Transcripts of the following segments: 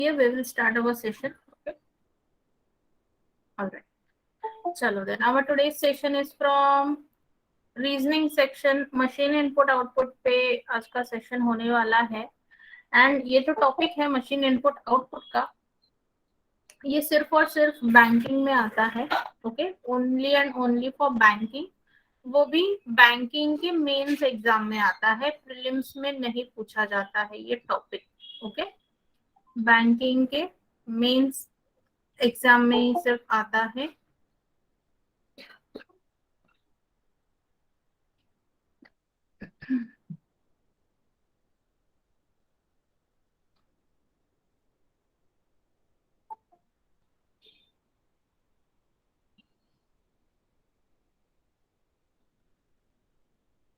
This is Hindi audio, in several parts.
We will start our session. Okay. All right. Chalo then. Our today's session is from reasoning section. Machine input output पे आज का सेशन होने वाला है. एंड ये जो टॉपिक है मशीन इनपुट आउटपुट का, ये सिर्फ और सिर्फ बैंकिंग में आता है. Okay, only and only for banking. वो भी बैंकिंग के मेंस एग्जाम में आता है, प्रीलिम्स में नहीं पूछा जाता है ये टॉपिक. ओके, बैंकिंग के मेंस एग्जाम में ही सिर्फ आता है.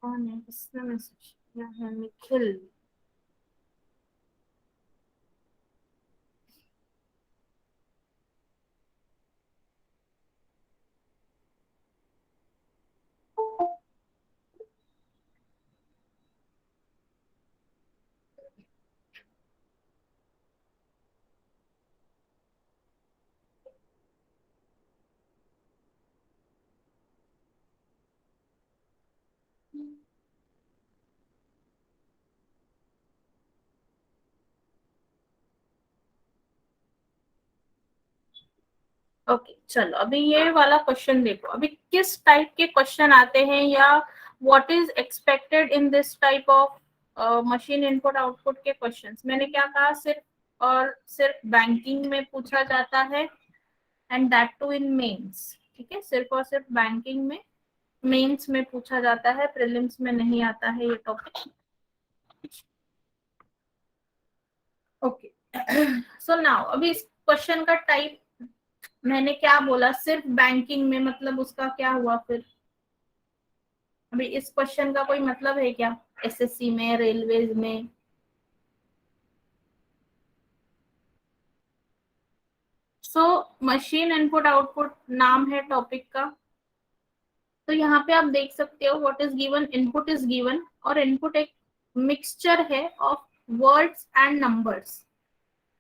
कौन है, किसने मैसेज किया है? निखिल. ओके, चलो अभी ये वाला क्वेश्चन देखो. अभी किस टाइप के क्वेश्चन आते हैं या what is expected in this type of machine input output के क्वेश्चंस. मैंने क्या कहा, सिर्फ और सिर्फ बैंकिंग में पूछा जाता है and that too in mains. ठीक है, सिर्फ और सिर्फ बैंकिंग में मेंस में पूछा जाता है, प्रीलिम्स में नहीं आता है ये टॉपिक. ओके, सो नाउ अभी इस क्वेश्चन का टाइप मैंने क्या बोला, सिर्फ बैंकिंग में, मतलब उसका क्या हुआ फिर. अभी इस क्वेश्चन का कोई मतलब है क्या एसएससी में, रेलवेज में? सो मशीन इनपुट आउटपुट नाम है टॉपिक का. तो यहाँ पे आप देख सकते हो what is given, input is given, और इनपुट एक मिक्सचर है ऑफ वर्ड्स एंड नंबर्स.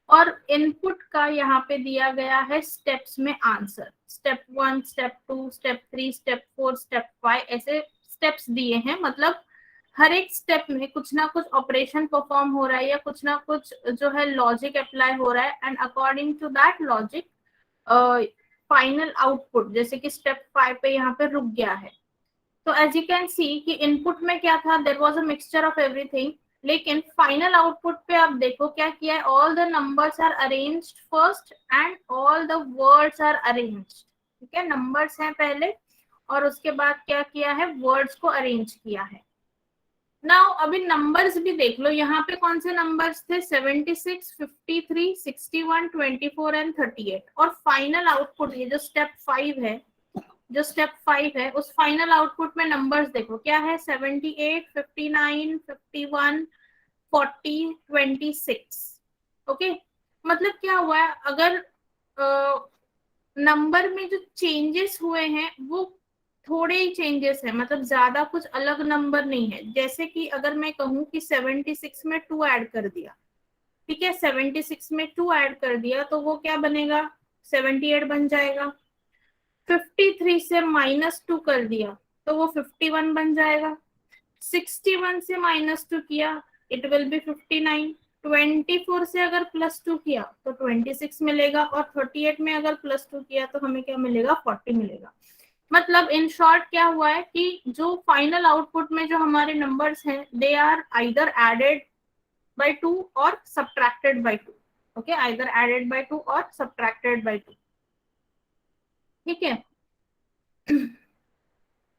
और इनपुट का यहाँ पे दिया गया है स्टेप्स में answer. Step 1, step 2, step 3, step 4, step 5, ऐसे स्टेप्स दिए हैं. मतलब हर एक स्टेप में कुछ ना कुछ ऑपरेशन परफॉर्म हो रहा है या कुछ ना कुछ जो है लॉजिक अप्लाई हो रहा है, and according to that logic final output, जैसे कि स्टेप 5 पे यहाँ पे रुक गया है. तो एज यू कैन सी कि इनपुट में क्या था, there was a mixture of everything. लेकिन फाइनल आउटपुट पे आप देखो क्या किया है, all the numbers are arranged first and all the words are arranged. ठीक है, नंबर्स हैं पहले और उसके बाद क्या किया है, वर्ड्स को अरेंज किया है. नाउ अभी नंबर्स भी देख लो, यहाँ पे कौन से नंबर्स थे, 76, 53, 61, 24 एंड 38. और फाइनल आउटपुट ये जो स्टेप 5 है, उस फाइनल आउटपुट में नंबर्स देखो क्या है, 78, 59, 51, 40, 26. ओके, मतलब क्या हुआ है, अगर नंबर में जो चेंजेस हुए हैं वो थोड़े ही चेंजेस है, मतलब ज्यादा कुछ अलग नंबर नहीं है. जैसे कि अगर मैं कहूँ कि 76 में 2 ऐड कर दिया, ठीक है, 76 में 2 ऐड कर दिया तो वो क्या बनेगा, 78 बन जाएगा. 53 से -2 कर दिया तो वो 51 बन जाएगा. 61 से -2 किया, इट विल बी 59. 24 से अगर +2 किया तो 26 मिलेगा, और 38 में अगर +2 किया तो हमें क्या मिलेगा, 40 मिलेगा. मतलब इन शॉर्ट क्या हुआ है कि जो फाइनल आउटपुट में जो हमारे नंबर्स हैं, they are either added by 2 और subtracted by 2. Okay, either added by 2 और सब्ट्रैक्टेड बाय 2. ठीक है.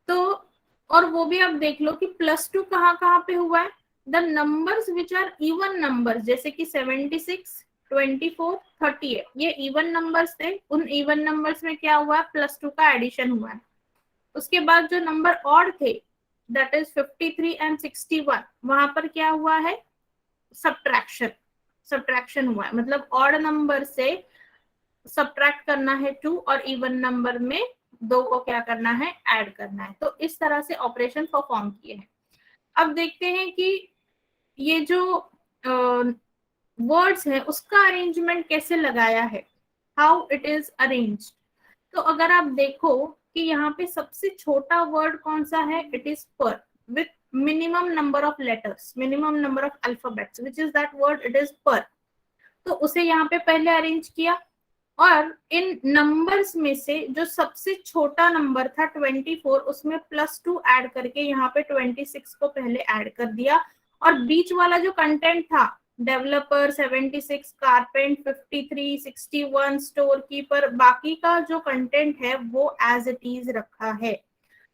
तो और वो भी आप देख लो कि +2 कहाँ कहाँ पे हुआ है, the numbers which are even numbers, जैसे कि 76, 24, 38, ये इवन नंबर्स थे. उन इवन नंबर्स में क्या हुआ है, +2 का एडिशन हुआ है. उसके बाद जो नंबर ऑड थे, दैट इज 53 एंड 61, वहां पर क्या हुआ है, सब्ट्रैक्शन हुआ है. मतलब ऑड नंबर से सब्ट्रैक्ट करना है 2 और इवन नंबर में 2 को क्या करना है, ऐड करना है. तो इस तरह से ऑपरेशन परफॉर्म किए हैं. अब देखते हैं कि ये जो वर्ड्स है उसका अरेंजमेंट कैसे लगाया है, हाउ इट इज अरेंज्ड। तो अगर आप देखो कि यहाँ पे सबसे छोटा वर्ड कौन सा है, इट इज पर, with minimum number of letters, minimum number of alphabets, which is that word, it is पर। तो उसे यहाँ पे पहले अरेंज किया, और इन नंबर्स में से जो सबसे छोटा नंबर था 24, उसमें +2 ऐड करके यहाँ पे 26 को पहले ऐड कर दिया, और बीच वाला जो कंटेंट था, डेवलपर 76, कारपेंट 53, 61, स्टोर कीपर, बाकी का जो कंटेंट है वो एज इट इज रखा है।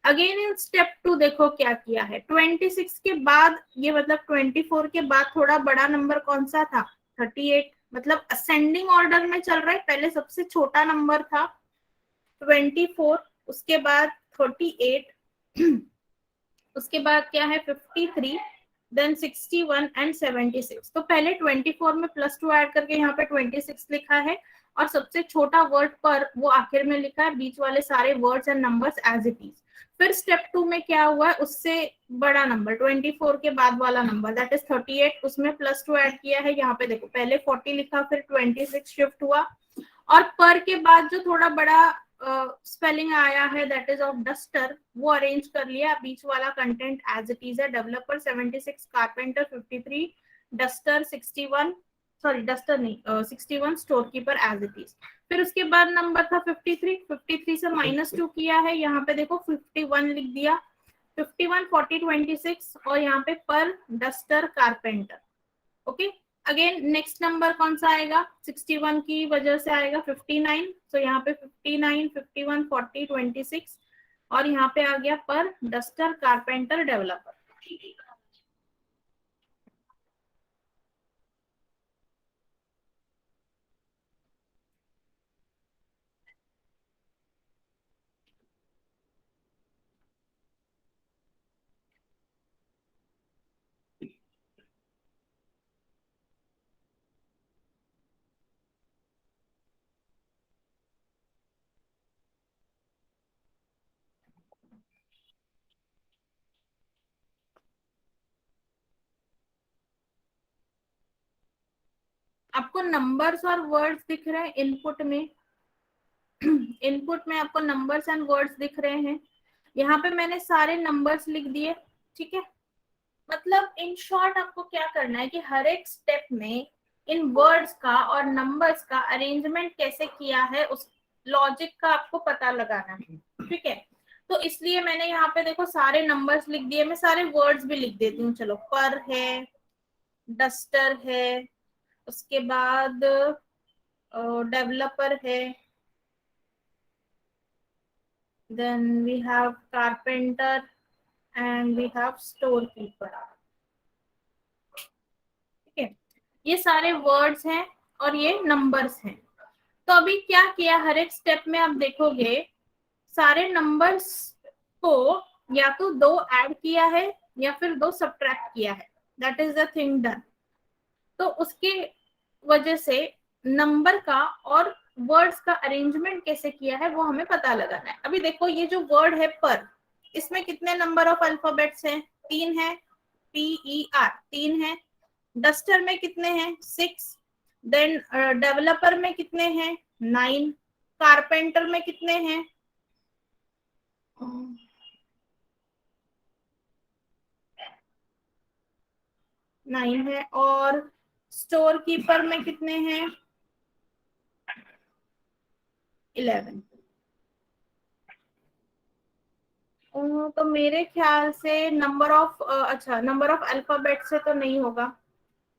अगेन इन स्टेप 2 देखो क्या किया है, 26 के बाद, ये मतलब 24 के बाद थोड़ा बड़ा नंबर कौन सा था, 38, मतलब असेंडिंग ऑर्डर में चल रहा है। पहले सबसे छोटा नंबर था 24, उसके बाद 38, उसके बाद क्या है 53, देन 61 एंड 76। तो पहले 24 में +2 ऐड करके यहाँ पे 26 लिखा है, और सबसे छोटा वर्ड पर वो आखिर में लिखा है, बीच वाले सारे words and numbers as it is. फिर स्टेप 2 में क्या हुआ है, उससे बड़ा नंबर 24 के बाद वाला नंबर, दैट इज 38, उसमें +2 ऐड किया है। यहाँ पे देखो पहले 40 लिखा, फिर 26 शिफ्ट हुआ, और पर के बाद जो थोड़ा बड़ा स्पेलिंग आया है, दैट इज ऑफ डस्टर, वो अरेंज कर लिया। बीच वाला कंटेंट एज इट इज है, developer 76, carpenter 53, duster 61, sorry duster नहीं 61, storekeeper as it is. फिर उसके बाद नंबर था 53, 53 से -2 किया है, यहाँ पे देखो 51 लिख दिया, 51, 40, 26, और यहाँ पे पर, duster, carpenter. Okay, again next number कौन सा आएगा, 61 की वजह से आएगा 59, तो यहाँ पे 59, 51, 40, 26, और यहाँ पे आ गया पर, डस्टर, कारपेंटर, डेवलपर। आपको नंबर्स और वर्ड्स दिख रहे हैं इनपुट में, इनपुट में आपको नंबर्स एंड वर्ड्स दिख रहे हैं। यहाँ पे मैंने सारे नंबर्स लिख दिए, ठीक है। मतलब इन शॉर्ट आपको क्या करना है कि हर एक स्टेप में इन वर्ड्स का और नंबर्स का अरेंजमेंट कैसे किया है, उस लॉजिक का आपको पता लगाना है, ठीक है। तो इसलिए मैंने यहाँ पे देखो सारे नंबर्स लिख दिए, मैं सारे वर्ड्स भी लिख देती हूँ। चलो, पर है, डस्टर है, उसके बाद डेवलपर है, then we have carpenter and we have storekeeper, ठीक है। ये सारे वर्ड्स हैं और ये नंबर्स हैं। तो अभी क्या किया, हर एक स्टेप में आप देखोगे सारे नंबर्स को या तो 2 ऐड किया है या फिर 2 सब्ट्रैक्ट किया है, that is the thing done. तो उसके वजह से नंबर का और वर्ड्स का अरेंजमेंट कैसे किया है वो हमें पता लगाना है। अभी देखो ये जो वर्ड है पर, इसमें कितने नंबर ऑफ अल्फाबेट्स हैं, 3 है, PER 3 है। डस्टर में कितने हैं, 6। देन डेवलपर में कितने हैं, 9। कारपेंटर में कितने हैं, 9 है। और स्टोर कीपर में कितने हैं, 11। तो मेरे ख्याल से नंबर ऑफ अच्छा नंबर ऑफ अल्फाबेट से तो नहीं होगा,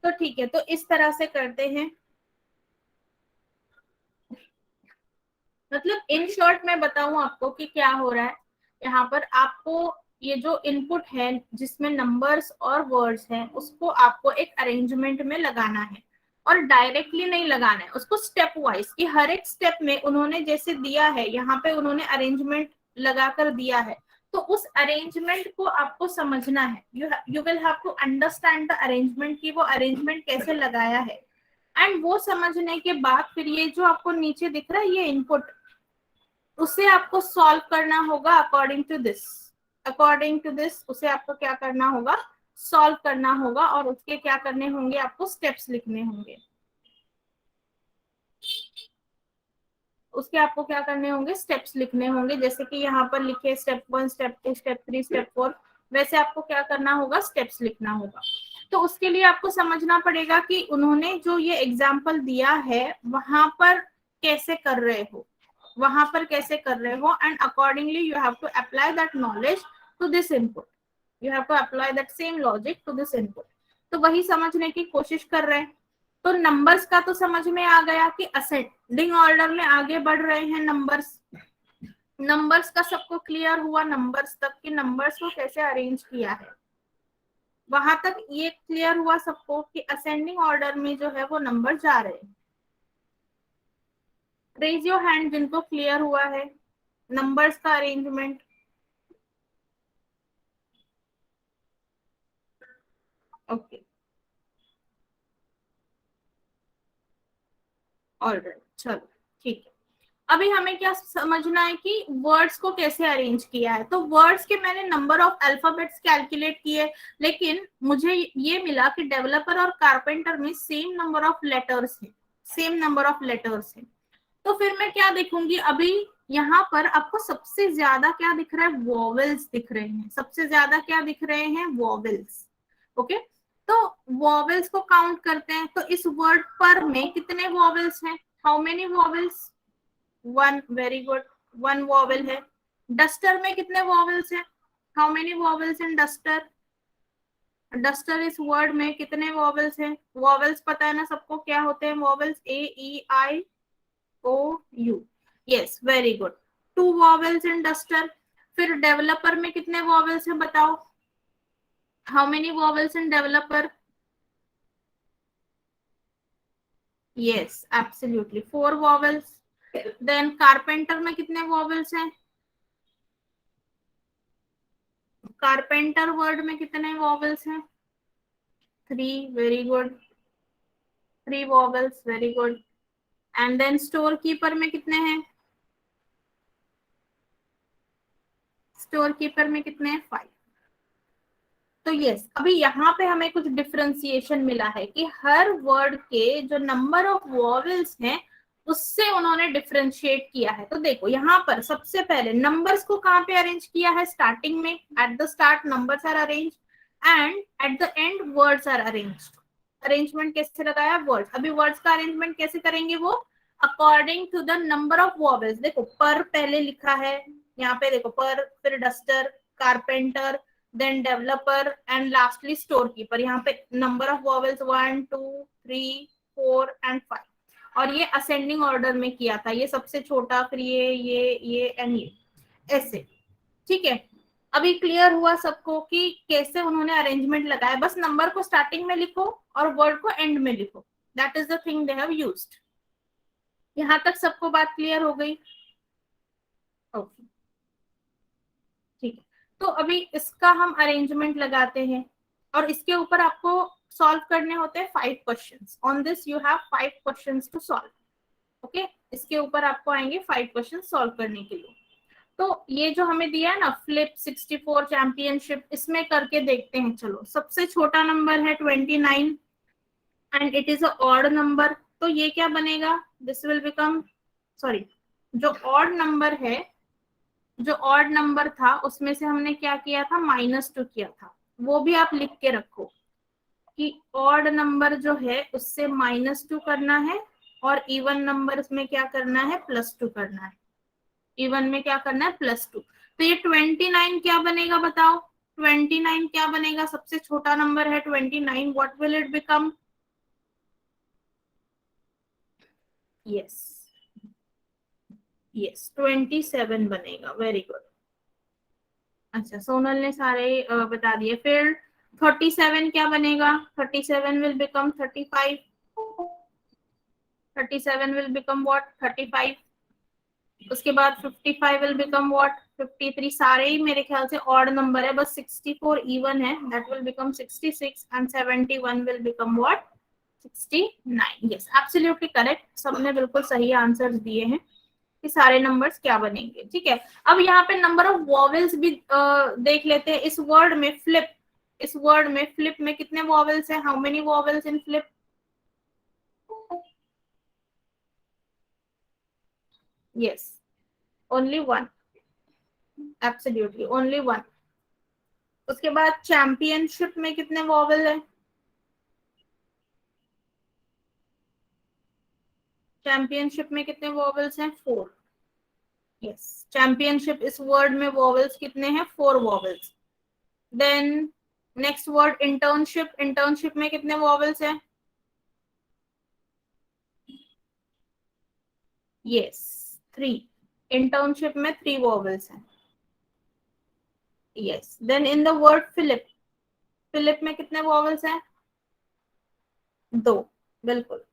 तो ठीक है। तो इस तरह से करते हैं, मतलब इन शॉर्ट मैं बताऊं आपको कि क्या हो रहा है। यहाँ पर आपको ये जो इनपुट है जिसमें नंबर्स और वर्ड्स हैं, उसको आपको एक अरेंजमेंट में लगाना है, और डायरेक्टली नहीं लगाना है, उसको स्टेप वाइज, कि हर एक स्टेप में उन्होंने जैसे दिया है, यहाँ पे उन्होंने अरेंजमेंट लगाकर दिया है, तो उस अरेंजमेंट को आपको समझना है। You will have to understand the arrangement, कि वो अरेंजमेंट कैसे लगाया है। एंड वो समझने के बाद फिर ये जो आपको नीचे दिख रहा है ये इनपुट, उसे आपको सॉल्व करना होगा according to this, according to this उसे आपको क्या करना होगा, सॉल्व करना होगा और उसके क्या करने होंगे, आपको स्टेप्स लिखने होंगे। उसके आपको क्या करने होंगे, स्टेप्स लिखने होंगे। जैसे कि यहाँ पर लिखे स्टेप 1, स्टेप 2, स्टेप 3, स्टेप 4, वैसे आपको क्या करना होगा, स्टेप्स लिखना होगा। तो उसके लिए आपको समझना पड़ेगा कि उन्होंने जो ये एग्जाम्पल दिया है वहां पर कैसे कर रहे हो, वहां पर कैसे कर रहे हो, and accordingly you have to apply that knowledge to this input, you have to apply that same logic to this input. तो वही समझने की कोशिश कर रहे हैं। तो नंबर्स का तो समझ में आ गया कि असेंडिंग ऑर्डर में आगे बढ़ रहे हैं नंबर्स। नंबर्स का सबको क्लियर हुआ, नंबर्स तक कि नंबर्स को कैसे अरेंज किया है, वहां तक ये क्लियर हुआ सबको कि असेंडिंग ऑर्डर में जो है वो नंबर जा रहे हैं। रेज योर हैंड जिनको क्लियर हुआ है नंबर्स का अरेंजमेंट। ओके, ऑलराइट, चलो ठीक है। अभी हमें क्या समझना है कि वर्ड्स को कैसे अरेंज किया है। तो वर्ड्स के मैंने नंबर ऑफ अल्फाबेट्स कैलकुलेट किए, लेकिन मुझे ये मिला कि डेवलपर और कारपेंटर में सेम नंबर ऑफ लेटर्स है, सेम नंबर ऑफ लेटर्स है। तो फिर मैं क्या देखूंगी, अभी यहाँ पर आपको सबसे ज्यादा क्या दिख रहा है, वॉवेल्स दिख रहे हैं। सबसे ज्यादा क्या दिख रहे हैं, वॉवेल्स। ओके, तो वॉवेल्स को काउंट करते हैं। तो इस वर्ड पर में कितने वॉवेल्स हैं, how many vowels, 1, very good, 1 vowel है। डस्टर में कितने वॉवेल्स हैं, how many vowels in duster, duster इस वर्ड में कितने वॉवेल्स हैं। वॉवेल्स पता है ना सबको क्या होते हैं, vowels AEIOU, yes, very good, 2 vowels in duster. फिर डेवलपर में कितने वॉवेल्स हैं बताओ, how many vowels in developer, yes, absolutely 4 vowels. Then carpenter में कितने वॉवेल्स हैं, कारपेंटर वर्ड में कितने वॉवेल्स हैं, 3, very good, 3 vowels, very good. And then storekeeper में कितने हैं, स्टोर कीपर में कितने हैं, 5। तो यस, अभी यहाँ पे हमें कुछ डिफरेंशिएशन मिला है कि हर वर्ड के जो नंबर ऑफ वॉवेल्स हैं उससे उन्होंने डिफरेंशिएट किया है। तो देखो यहाँ पर सबसे पहले नंबर्स को कहाँ पे अरेंज किया है, स्टार्टिंग में, at the start numbers are arrange and at the end words are arranged. Arrangement कैसे लगाया, वर्ड्स। अभी वर्ड्स का अरेंजमेंट कैसे करेंगे, वो according to the number of vowels. देखो पर पहले लिखा है यहाँ पे, देखो पर, फिर duster, carpenter, then developer and lastly storekeeper. यहाँ पे नंबर ऑफ वॉवेल्स 1, 2, 3, 4 एंड 5। और ये असेंडिंग ऑर्डर में किया था, ये सबसे छोटा, फिर ये एंड ये, ऐसे। ठीक है, अभी क्लियर हुआ सबको कि कैसे उन्होंने अरेंजमेंट लगाया। बस नंबर को स्टार्टिंग में लिखो और वर्ड को एंड में लिखो, that is the thing they have used. यहां तक सबको बात क्लियर हो गई, ओके ठीक है। तो अभी इसका हम अरेंजमेंट लगाते हैं और इसके ऊपर आपको सॉल्व करने होते हैं 5 questions. On this you have 5 questions to solve. Okay, इसके ऊपर आपको आएंगे 5 क्वेश्चन सॉल्व करने के लिए। तो ये जो हमें दिया है ना फ्लिप 64 चैंपियनशिप, इसमें करके देखते हैं। चलो, सबसे छोटा नंबर है 29 and it is a odd number. तो ये क्या बनेगा, दिस विल बिकम, सॉरी, जो ऑड नंबर है, जो ऑड नंबर था उसमें से हमने क्या किया था, -2 किया था। वो भी आप लिख के रखो कि ऑड नंबर जो है उससे -2 करना है और इवन नंबर में क्या करना है, +2 करना है। इवन में क्या करना है, +2। तो ये 29 क्या बनेगा बताओ, 29 क्या बनेगा, सबसे छोटा नंबर है 29, what will it become, yes yes 27 बनेगा, वेरी गुड। अच्छा, सोनल ने सारे बता दिए। फिर 37 क्या बनेगा, 37 will become 35, 37 will become what, 35। उसके बाद 55 विल बिकम व्हाट, 53। सारे ही मेरे ख्याल से ऑड नंबर है, बस 64 इवन है, that will become 66 and 71 will become what, 69। Yes, absolutely correct, सबने बिल्कुल सही आंसर्स दिए हैं कि सारे नंबर्स क्या बनेंगे। ठीक है, अब यहाँ पे नंबर ऑफ वॉवेल्स भी देख लेते हैं। इस वर्ड में फ्लिप, इस वर्ड में फ्लिप में कितने वॉवेल्स हैं? How many vowels in flip? Yes, only one, absolutely only one. उसके बाद चैंपियनशिप में कितने वॉवेल है? चैंपियनशिप में कितने वॉवेल्स हैं? 4। यस, चैंपियनशिप इस वर्ड में वॉवेल्स कितने हैं? 4 vowels. Then next word internship, internship में कितने वॉवेल्स हैं? यस, 3। इंटर्नशिप में 3 वॉवेल्स हैं। Yes, then in the word Philip, Philip में कितने वॉवेल्स हैं? 2, बिल्कुल।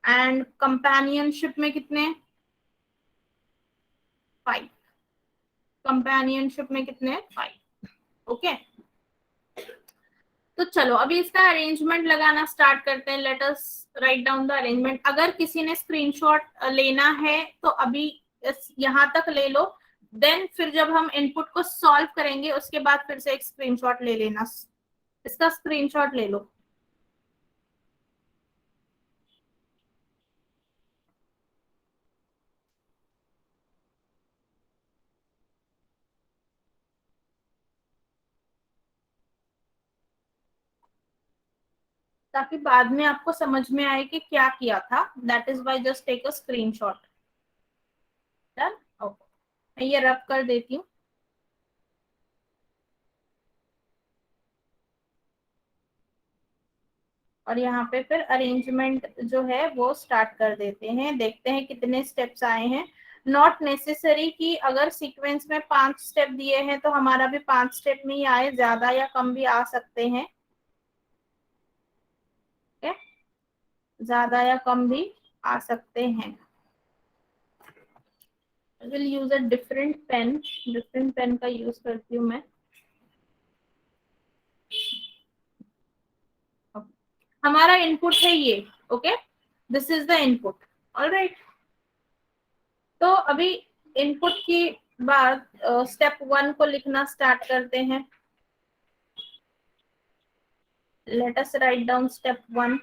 एंड कंपेनियनशिप में कितने? 5। कंपेनियनशिप में कितने? 5। ओके, तो चलो अभी इसका अरेंजमेंट लगाना स्टार्ट करते हैं। Let us write down the arrangement. अगर किसी ने स्क्रीनशॉट लेना है तो अभी यहाँ तक ले लो, देन फिर जब हम इनपुट को सॉल्व करेंगे उसके बाद फिर से एक स्क्रीनशॉट ले लेना। इसका स्क्रीनशॉट ले लो। ताकि बाद में आपको समझ में आए कि क्या किया था। That is why just take a screenshot. Done, okay, मैं ये रब कर देती हूँ। और यहाँ पे फिर अरेंजमेंट जो है वो स्टार्ट कर देते हैं। देखते हैं कितने स्टेप्स आए हैं। नॉट नेसेसरी कि अगर सीक्वेंस में 5 स्टेप दिए हैं तो हमारा भी 5 स्टेप में ही आए, ज्यादा या कम भी आ सकते हैं। okay? ज्यादा या कम भी आ सकते हैं। I will use a different pen, different pen का यूज करती हूँ मैं। हमारा इनपुट है ये, okay, this is the input. Alright, तो अभी इनपुट की बाद स्टेप 1 को लिखना स्टार्ट करते हैं। Let us write down step 1।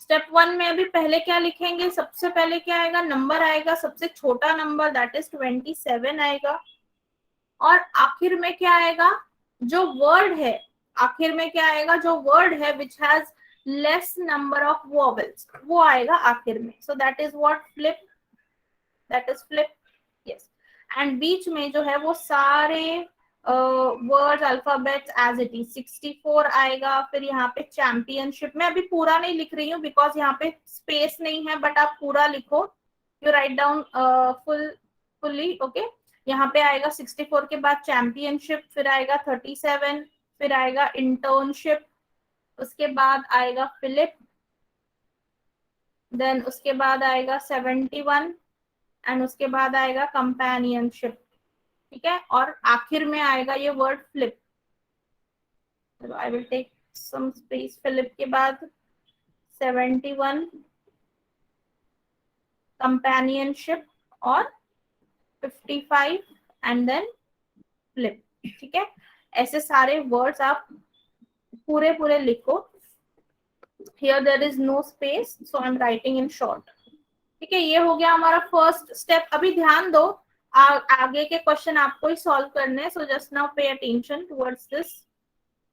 Step 1 में अभी पहले क्या लिखेंगे? सबसे पहले क्या आएगा? नंबर आएगा, सबसे छोटा नंबर, दैट इज 27 आएगा। और आखिर में क्या आएगा? जो वर्ड है, आखिर में क्या आएगा? जो वर्ड है which has less number of vowels, वो आएगा आखिर में। So that is what flip, that is flip. Yes, and बीच में जो है वो सारे word alphabets as it is 64 आएगा। फिर यहाँ पे चैंपियनशिप, मैं अभी पूरा नहीं लिख रही हूँ बिकॉज यहाँ पे स्पेस नहीं है, बट आप पूरा लिखो। You write down fully, okay. यहाँ पे आएगा 64 के बाद चैंपियनशिप, फिर आएगा 37, फिर आएगा इंटर्नशिप, उसके बाद आएगा फिलिप, देन उसके बाद आएगा 71, एंड उसके बाद आएगा कंपेनियनशिप। ठीक है, और आखिर में आएगा ये word flip. I will take some space. Philip के बाद 71, कंपेनियनशिप और 55, एंड देन फ्लिप। ठीक है, ऐसे सारे वर्ड्स आप पूरे पूरे लिखो। Here there is no space, so I am writing in short. ठीक है, ये हो गया हमारा फर्स्ट स्टेप। अभी ध्यान दो, आगे के क्वेश्चन आपको ही सॉल्व करने, so just now pay attention towards this.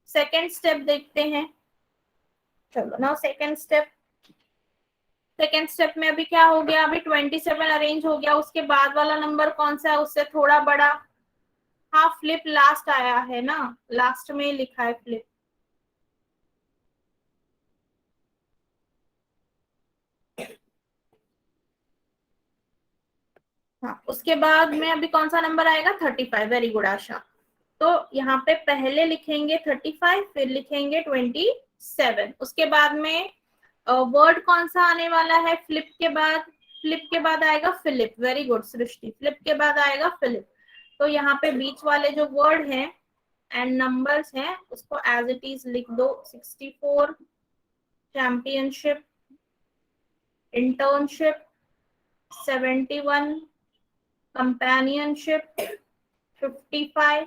Second step देखते हैं। चलो now second step. Second step में अभी क्या हो गया? अभी 27 अरेंज हो गया। उसके बाद वाला नंबर कौन सा है? उससे थोड़ा बड़ा। हाँ, फ्लिप लास्ट आया है ना, लास्ट में लिखा है फ्लिप। हाँ, उसके बाद में अभी कौन सा नंबर आएगा? 35। वेरी गुड आशा। तो यहाँ पे पहले लिखेंगे 35, फिर लिखेंगे 27। उसके बाद में वर्ड कौन सा आने वाला है? फ्लिप के बाद, फ्लिप के बाद आएगा फिलिप। वेरी गुड सृष्टि, फ्लिप के बाद आएगा फिलिप। तो यहाँ पे बीच वाले जो वर्ड हैं एंड नंबर्स हैं उसको एज इट इज लिख दो। 64, championship, internship, 71, companionship, 55,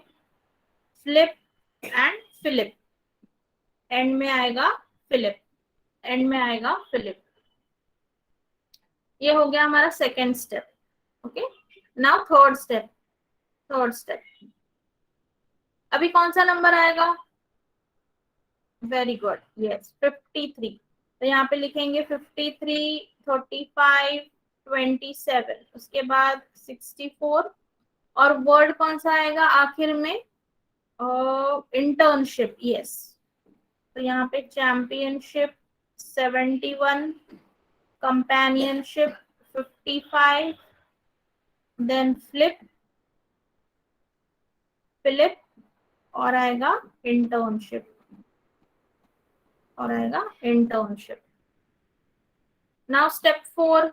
flip and Philip. End में आएगा फिलिप, एंड में आएगा फिलिप। ये हो गया हमारा second step. Okay, now third step. Third step अभी कौन सा नंबर आएगा? Very good, yes 53। तो यहाँ पे लिखेंगे 53, 35, 27, उसके बाद 64, और वर्ड कौन सा आएगा आखिर में? Internship, yes. तो यहाँ पे चैंपियनशिप 71, कंपेनियनशिप 55, देन फिलिप, और आएगा इंटर्नशिप, और आएगा इंटर्नशिप। Now step 4।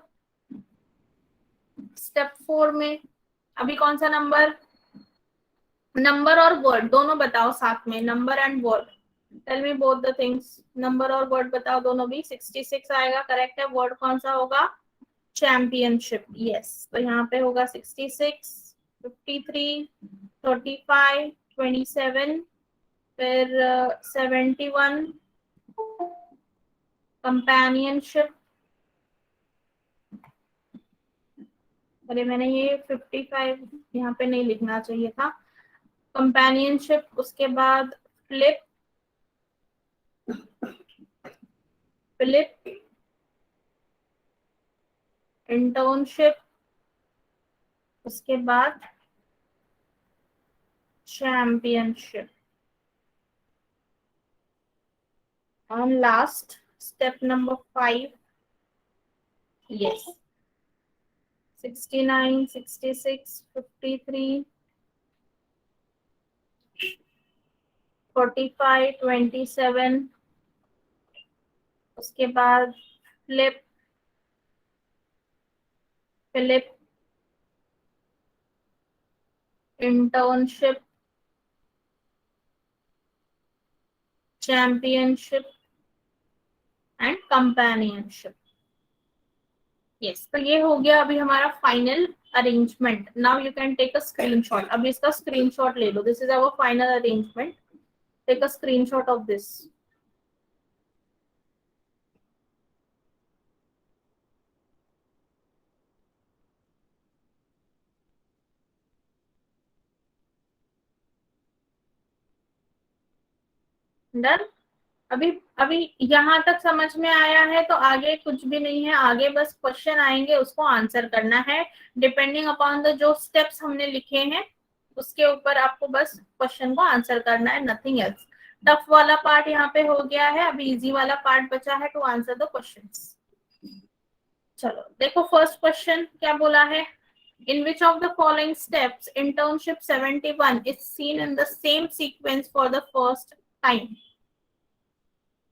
स्टेप 4 में अभी कौन सा नंबर? नंबर और वर्ड दोनों बताओ साथ में, number and word. Tell me both the things, number और वर्ड बताओ दोनों भी। 66 आएगा, करेक्ट है। वर्ड कौन सा होगा? Championship, yes. तो यहाँ पे होगा 66, 53, 35, 27, फिर 71, कंपेनियनशिप। अरे मैंने ये 55 यहाँ पे नहीं लिखना चाहिए था। कंपेनियनशिप, उसके बाद फ्लिप, फिलिप, इंटर्नशिप, उसके बाद चैंपियनशिप, और लास्ट स्टेप नंबर 5, यस 69, 66, 53, 45, 27, उसके बाद flip, Philip, internship, championship and companionship. Yes, तो ये हो गया अभी हमारा final arrangement. Now you can take a screenshot. अभी इसका स्क्रीनशॉट ले लो। This is our final arrangement. Take a screenshot of this. Done. अभी अभी यहाँ तक समझ में आया है तो आगे कुछ भी नहीं है। आगे बस क्वेश्चन आएंगे, उसको आंसर करना है डिपेंडिंग अपॉन द जो स्टेप्स हमने लिखे हैं उसके ऊपर आपको बस क्वेश्चन को आंसर करना है, नथिंग एल्स। टफ वाला पार्ट यहाँ पे हो गया है, अभी इजी वाला पार्ट बचा है टू आंसर द क्वेश्चंस। चलो देखो, फर्स्ट क्वेश्चन क्या बोला है? In which of the following steps internship 71 is seen in the same sequence for the first time?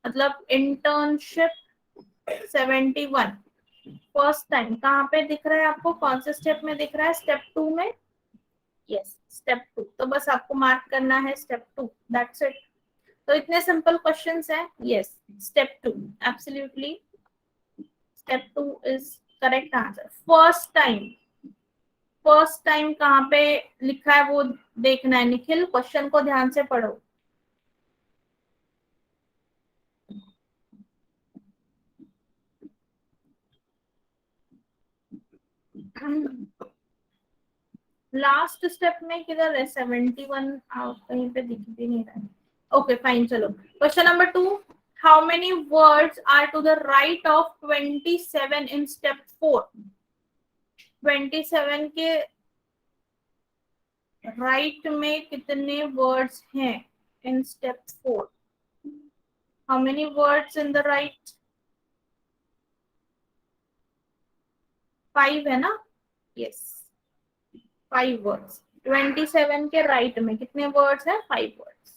मतलब इंटर्नशिप 71 फर्स्ट टाइम कहाँ पे दिख रहा है आपको? कौन से स्टेप में दिख रहा है? स्टेप 2 में। Yes, step 2। तो बस आपको मार्क करना है स्टेप 2, दैट्स इट। तो इतने सिंपल क्वेश्चंस हैं। Yes, step 2 absolutely, step 2 is correct answer. First time, first time कहाँ पे लिखा है वो देखना है। निखिल, क्वेश्चन को ध्यान से पढ़ो। लास्ट स्टेप में किधर है? 71 कहीं पे दिख भी नहीं रहा है। ओके फाइन, चलो question number 2। How many words are to the right of 27 इन स्टेप 4? 27 के राइट में कितने वर्ड्स हैं in step 4? How many words in the right? 5 है ना? Yes, 5 words. 27 के राइट में कितने वर्ड्स हैं? 5 वर्ड्स।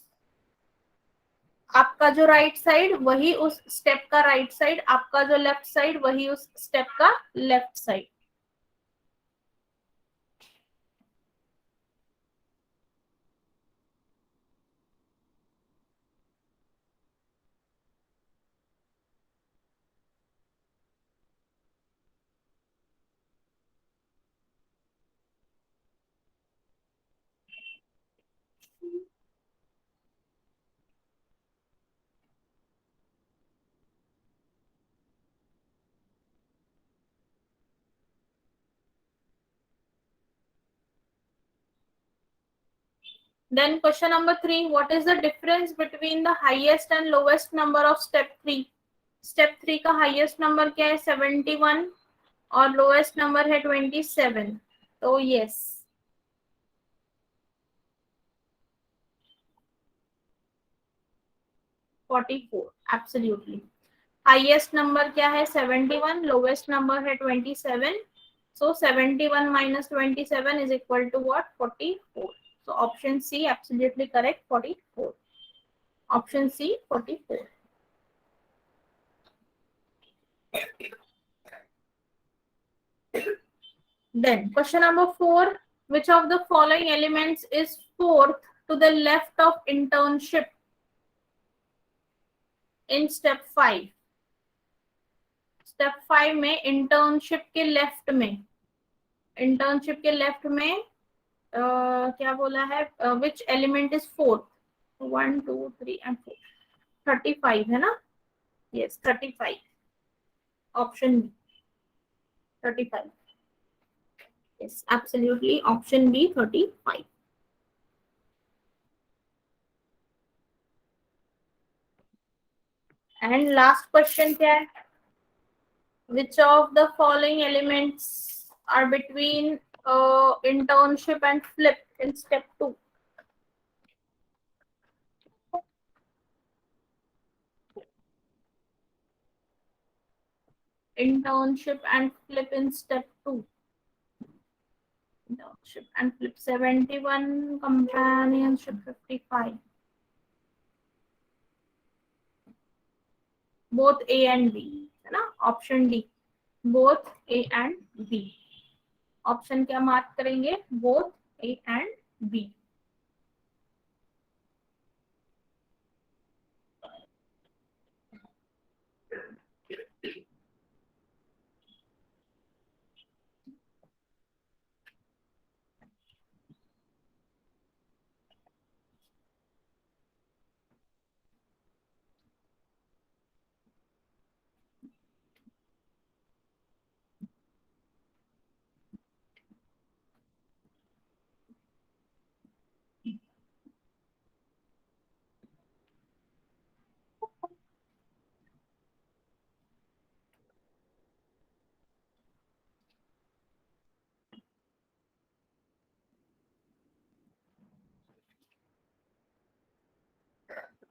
आपका जो राइट साइड वही उस स्टेप का राइट साइड, आपका जो लेफ्ट साइड वही उस स्टेप का left side. Then question number 3, what is the difference between the highest and lowest number of step 3? Step 3 का highest number क्या है 71 और lowest number है 27. तो yes, 44 absolutely. हाईएस्ट नंबर क्या है 71, लोवेस्ट नंबर है 27. सो 71 minus 27 is equal to what? 44. So option C absolutely correct, 44. Option C 44. Then question number 4, which of the following elements is fourth to the left of internship in step 5? Step 5 में इंटर्नशिप के लेफ्ट में, इंटर्नशिप के लेफ्ट में क्या बोला है, which element is fourth? 1 2 3 and 4, 35 है ना? Yes 35, option B 35. Yes absolutely option B 35. And last question क्या है? Which of the following elements are between internship and flip in step 2? Internship and flip in step 2. Internship and flip 71, companionship 55. Both A and B है ना? Option D both A and B. Option क्या मार्क करेंगे? both A and B.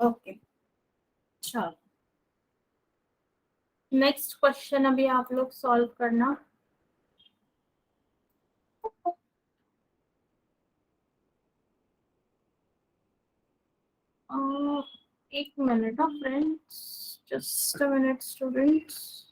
Okay चलो, नेक्स्ट क्वेश्चन अभी आप लोग सॉल्व करना. एक मिनट friends, just a minute students.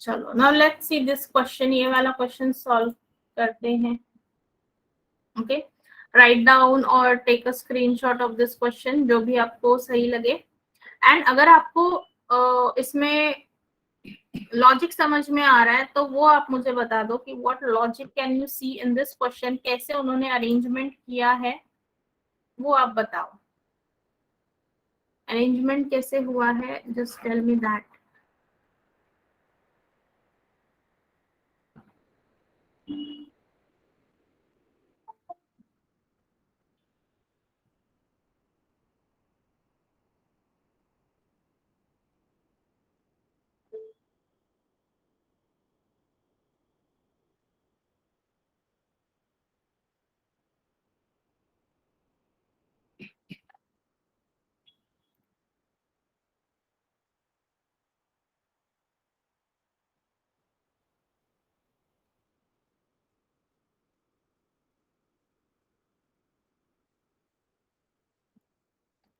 चलो now let's see this question. ये वाला क्वेश्चन सॉल्व करते हैं. ओके, राइट डाउन और take a screenshot of this question, जो भी आपको सही लगे. एंड अगर आपको इसमें लॉजिक समझ में आ रहा है तो वो आप मुझे बता दो कि what logic can you see in this question, कैसे उन्होंने अरेंजमेंट किया है वो आप बताओ. अरेंजमेंट कैसे हुआ है, जस्ट टेल मी दैट.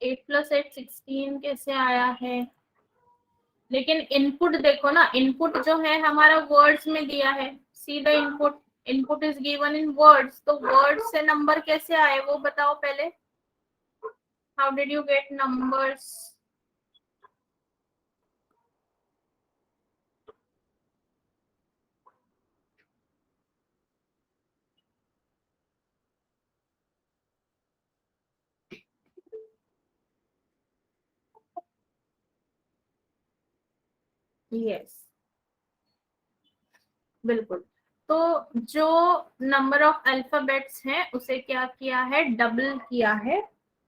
8 + 8 16 कैसे आया है? लेकिन इनपुट देखो ना, इनपुट जो है हमारा वर्ड्स में दिया है। See the input, input is given in words, तो वर्ड्स से नंबर कैसे आए वो बताओ पहले। How did you get numbers? Yes, बिल्कुल। तो जो नंबर ऑफ अल्फाबेट्स हैं उसे क्या किया है, डबल किया है,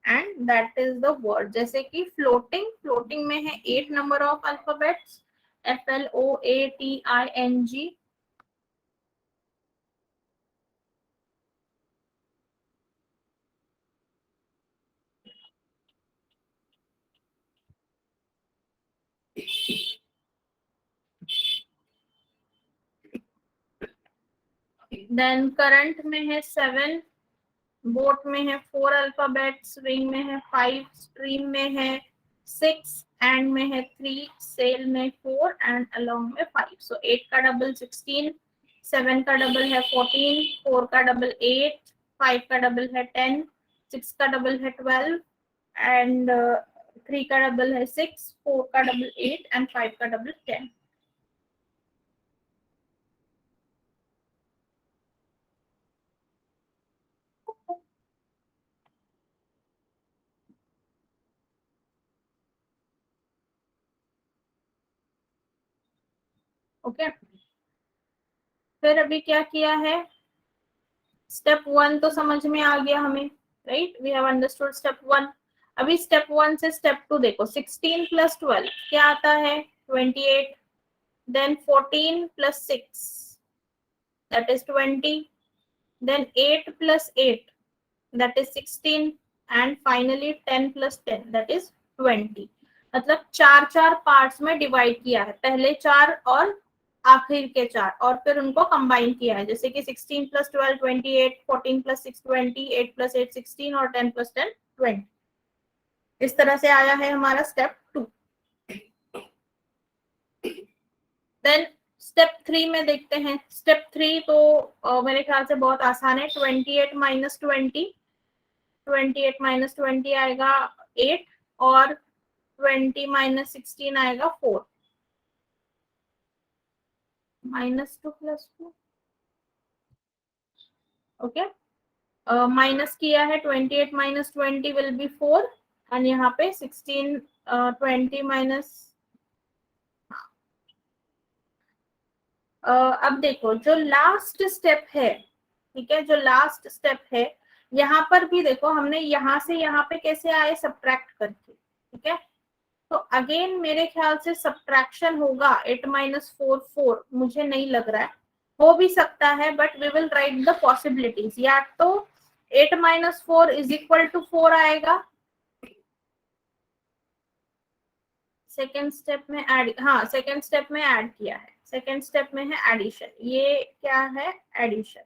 and that is the word. जैसे कि फ्लोटिंग, फ्लोटिंग में है 8 number of alphabets, FLOATING। Then current में है 7, बोट में है 4 अल्फाबेट, स्विंग में है 5, स्ट्रीम में है 6, एंड में है 3, सेल में 4, एंड अलोंग में 5। सो 8 का डबल 16, 7 का डबल है 14, 4 का डबल 8, 5 का डबल है 10, 6 का डबल है 12, एंड 3 का डबल है 6, 4 का डबल 8, एंड 5 का डबल 10। ओके, फिर अभी क्या किया है, स्टेप 1 तो समझ में आ गया हमें, right? We have understood step 1। अभी स्टेप 1 से स्टेप 2 देखो, 16 + 12 क्या आता है, 28। Then 14 + 6 that is 20। Then 8 + 8 that is 16, and finally 10 + 10 that is 20। मतलब चार चार पार्ट्स में डिवाइड किया है, पहले 4 और आखिर के 4, और फिर उनको कंबाइन किया है। जैसे कि 16 + 12 28, 14 + 6 20, 8 + 8 16, और 10 + 10 20। इस तरह से आया है हमारा स्टेप 2। देन स्टेप 3 में देखते हैं। स्टेप 3 तो मेरे ख्याल से बहुत आसान है। 28 - 20, 28 - 20 आएगा 8, और 20 - 16 आएगा 4, -2 + 2। ओके, माइनस किया है, 28 - 20 विल बी 4, एंड यहाँ पे 16 20 माइनस। अब देखो जो लास्ट स्टेप है, ठीक है, जो लास्ट स्टेप है, यहाँ पर भी देखो हमने यहाँ से यहाँ पे कैसे आए, सब्ट्रैक्ट करके, ठीक है। तो अगेन मेरे ख्याल से सब्ट्रैक्शन होगा। 8 - 4 4, मुझे नहीं लग रहा है, हो भी सकता है, but we will write the possibilities. या तो 8 - 4 = 4 आएगा, सेकेंड स्टेप में ऐड, हाँ सेकेंड स्टेप में ऐड किया है, सेकेंड स्टेप में है एडिशन। ये क्या है, एडिशन।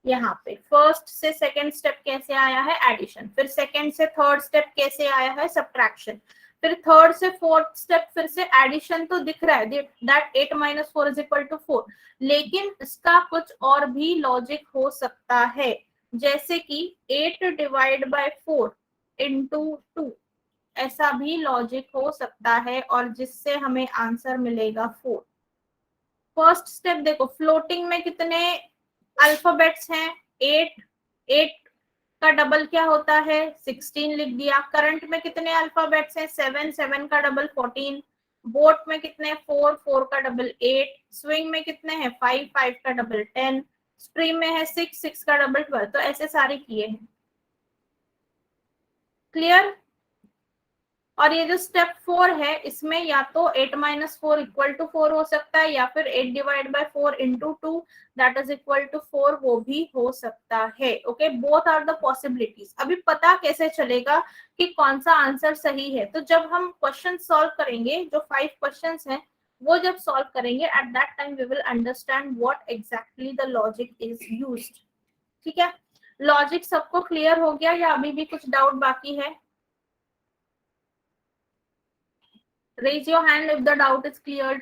यहाँ पे फर्स्ट से सेकेंड स्टेप कैसे आया है, एडिशन। फिर सेकेंड से थर्ड स्टेप कैसे आया है, सब्ट्रैक्शन। फिर थर्ड से फोर्थ स्टेप फिर से एडिशन तो दिख रहा है, दैट 8 - 4 = 4। लेकिन इसका कुछ और भी लॉजिक हो सकता है, जैसे कि 8 / 4 × 2, ऐसा भी लॉजिक हो सकता है, और जिससे हमें आंसर मिलेगा 4। फर्स्ट स्टेप देखो, फ्लोटिंग में कितने अल्फाबेट्स हैं, 8। 8 का डबल क्या होता है, 16 लिख दिया। करंट में कितने अल्फाबेट्स हैं, 7। 7 का डबल 14। बोट में कितने, 4। 4 का डबल 8। स्विंग में कितने हैं, 5। 5 का डबल 10। स्ट्रीम में है 6। 6 का डबल 12। तो ऐसे सारे किए हैं। क्लियर? और ये जो स्टेप 4 है, इसमें या तो 8 - 4 = 4 हो सकता है, या फिर 8 / 4 × 2 दैट इज = 4, वो भी हो सकता है। Okay, both are the possibilities. अभी पता कैसे चलेगा कि कौन सा आंसर सही है, तो जब हम क्वेश्चन सॉल्व करेंगे, जो 5 क्वेश्चंस हैं वो जब सॉल्व करेंगे, at that time we will understand what exactly the logic is used. ठीक है, लॉजिक सबको क्लियर हो गया या अभी भी कुछ डाउट बाकी है? Raise your hand if the doubt is cleared.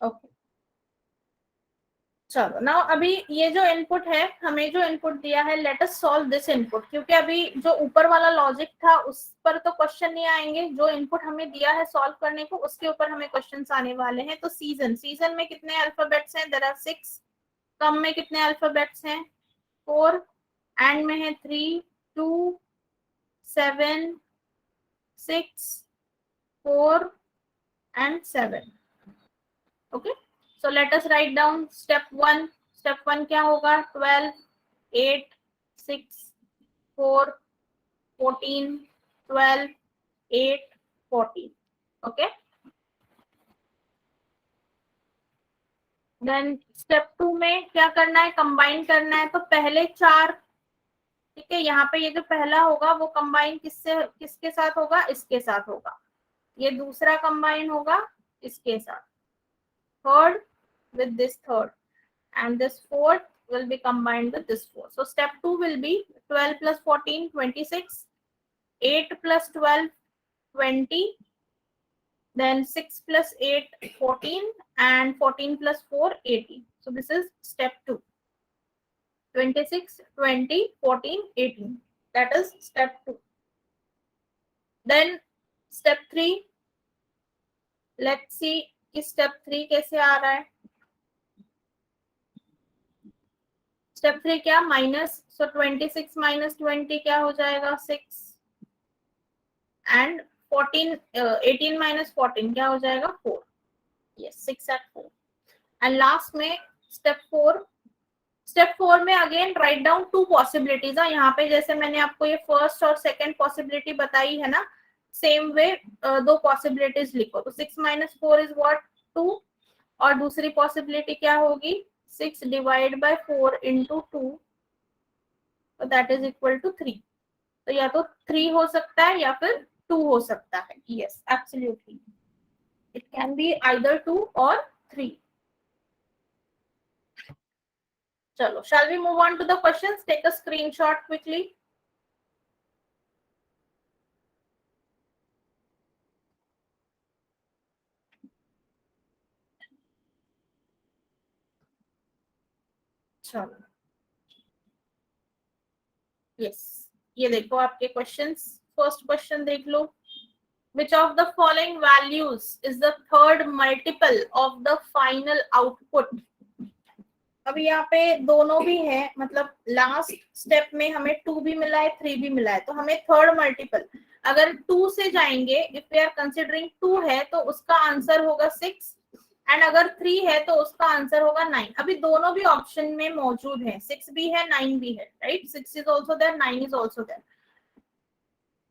Okay. चलो नाउ अभी ये जो इनपुट है, हमें जो इनपुट दिया है, let us solve this input, क्योंकि अभी जो ऊपर वाला लॉजिक था उस पर तो क्वेश्चन नहीं आएंगे, जो इनपुट हमें दिया है सॉल्व करने को उसके ऊपर हमें क्वेश्चंस आने वाले हैं। तो सीजन में कितने अल्फाबेट्स हैं? There are 6। कम में कितने अल्फाबेट्स हैं? 4। एंड में है 3, 2, 7, 6, 4 and 7. Okay, so let us write down step 1. Step 1 क्या होगा? 12, 8, 6, 4, 14, 12, 8, 14. Okay, then step 2 में क्या करना है? कंबाइन करना है। तो पहले 4, ठीक है, यहाँ पे ये जो पहला होगा वो कंबाइन किसके साथ होगा? इसके साथ होगा। ये दूसरा कंबाइन होगा इसके साथ, third with this third, and this fourth will be combined with this 4. So step 2 will be 12 plus 14, 26, 8 plus 12, 20, then 6 plus 8, 14, and 14 plus 4, 18. So this is step 2. 26, 20, 14, 18. That is step 2. Then step 3. Let's see कि step 3 कैसे आ रहा है। स्टेप 3 क्या? माइनस, सो 26 माइनस 20 क्या हो जाएगा? 6, एंड 14, 18 माइनस 14 क्या हो जाएगा? 4. Yes, 6 eight 4. एंड लास्ट में स्टेप 4। स्टेप 4 में अगेन राइट डाउन 2 पॉसिबिलिटीज। यहाँ पे जैसे मैंने आपको ये फर्स्ट और सेकंड पॉसिबिलिटी बताई है ना, सेम वे 2 पॉसिबिलिटीज लिखो। तो 6 माइनस 4 इज व्हाट? 2। और दूसरी पॉसिबिलिटी क्या होगी? 6 डिवाइड बाय 4 इंटू 2, तो दैट इज इक्वल टू 3। तो या तो 3 हो सकता है या फिर 2 हो सकता है। Yes, absolutely, it can be either 2 और 3। चलो, shall we move on to the questions? Take a screenshot quickly. चलो, यस, ये देखो आपके क्वेश्चंस। फर्स्ट क्वेश्चन देख लो। Which of the following values is the third multiple of the final output? अभी यहाँ पे दोनों भी है, मतलब लास्ट स्टेप में हमें 2 भी मिला है, 3 भी मिला है, तो हमें थर्ड मल्टीपल अगर 2 से जाएंगे, इफ वी आर कंसिडरिंग 2 है तो उसका आंसर होगा 6, एंड अगर 3 है तो उसका आंसर होगा 9। अभी दोनों भी ऑप्शन में मौजूद है, 6 भी है, 9 भी है, right? 6 is also there, 9 is also there.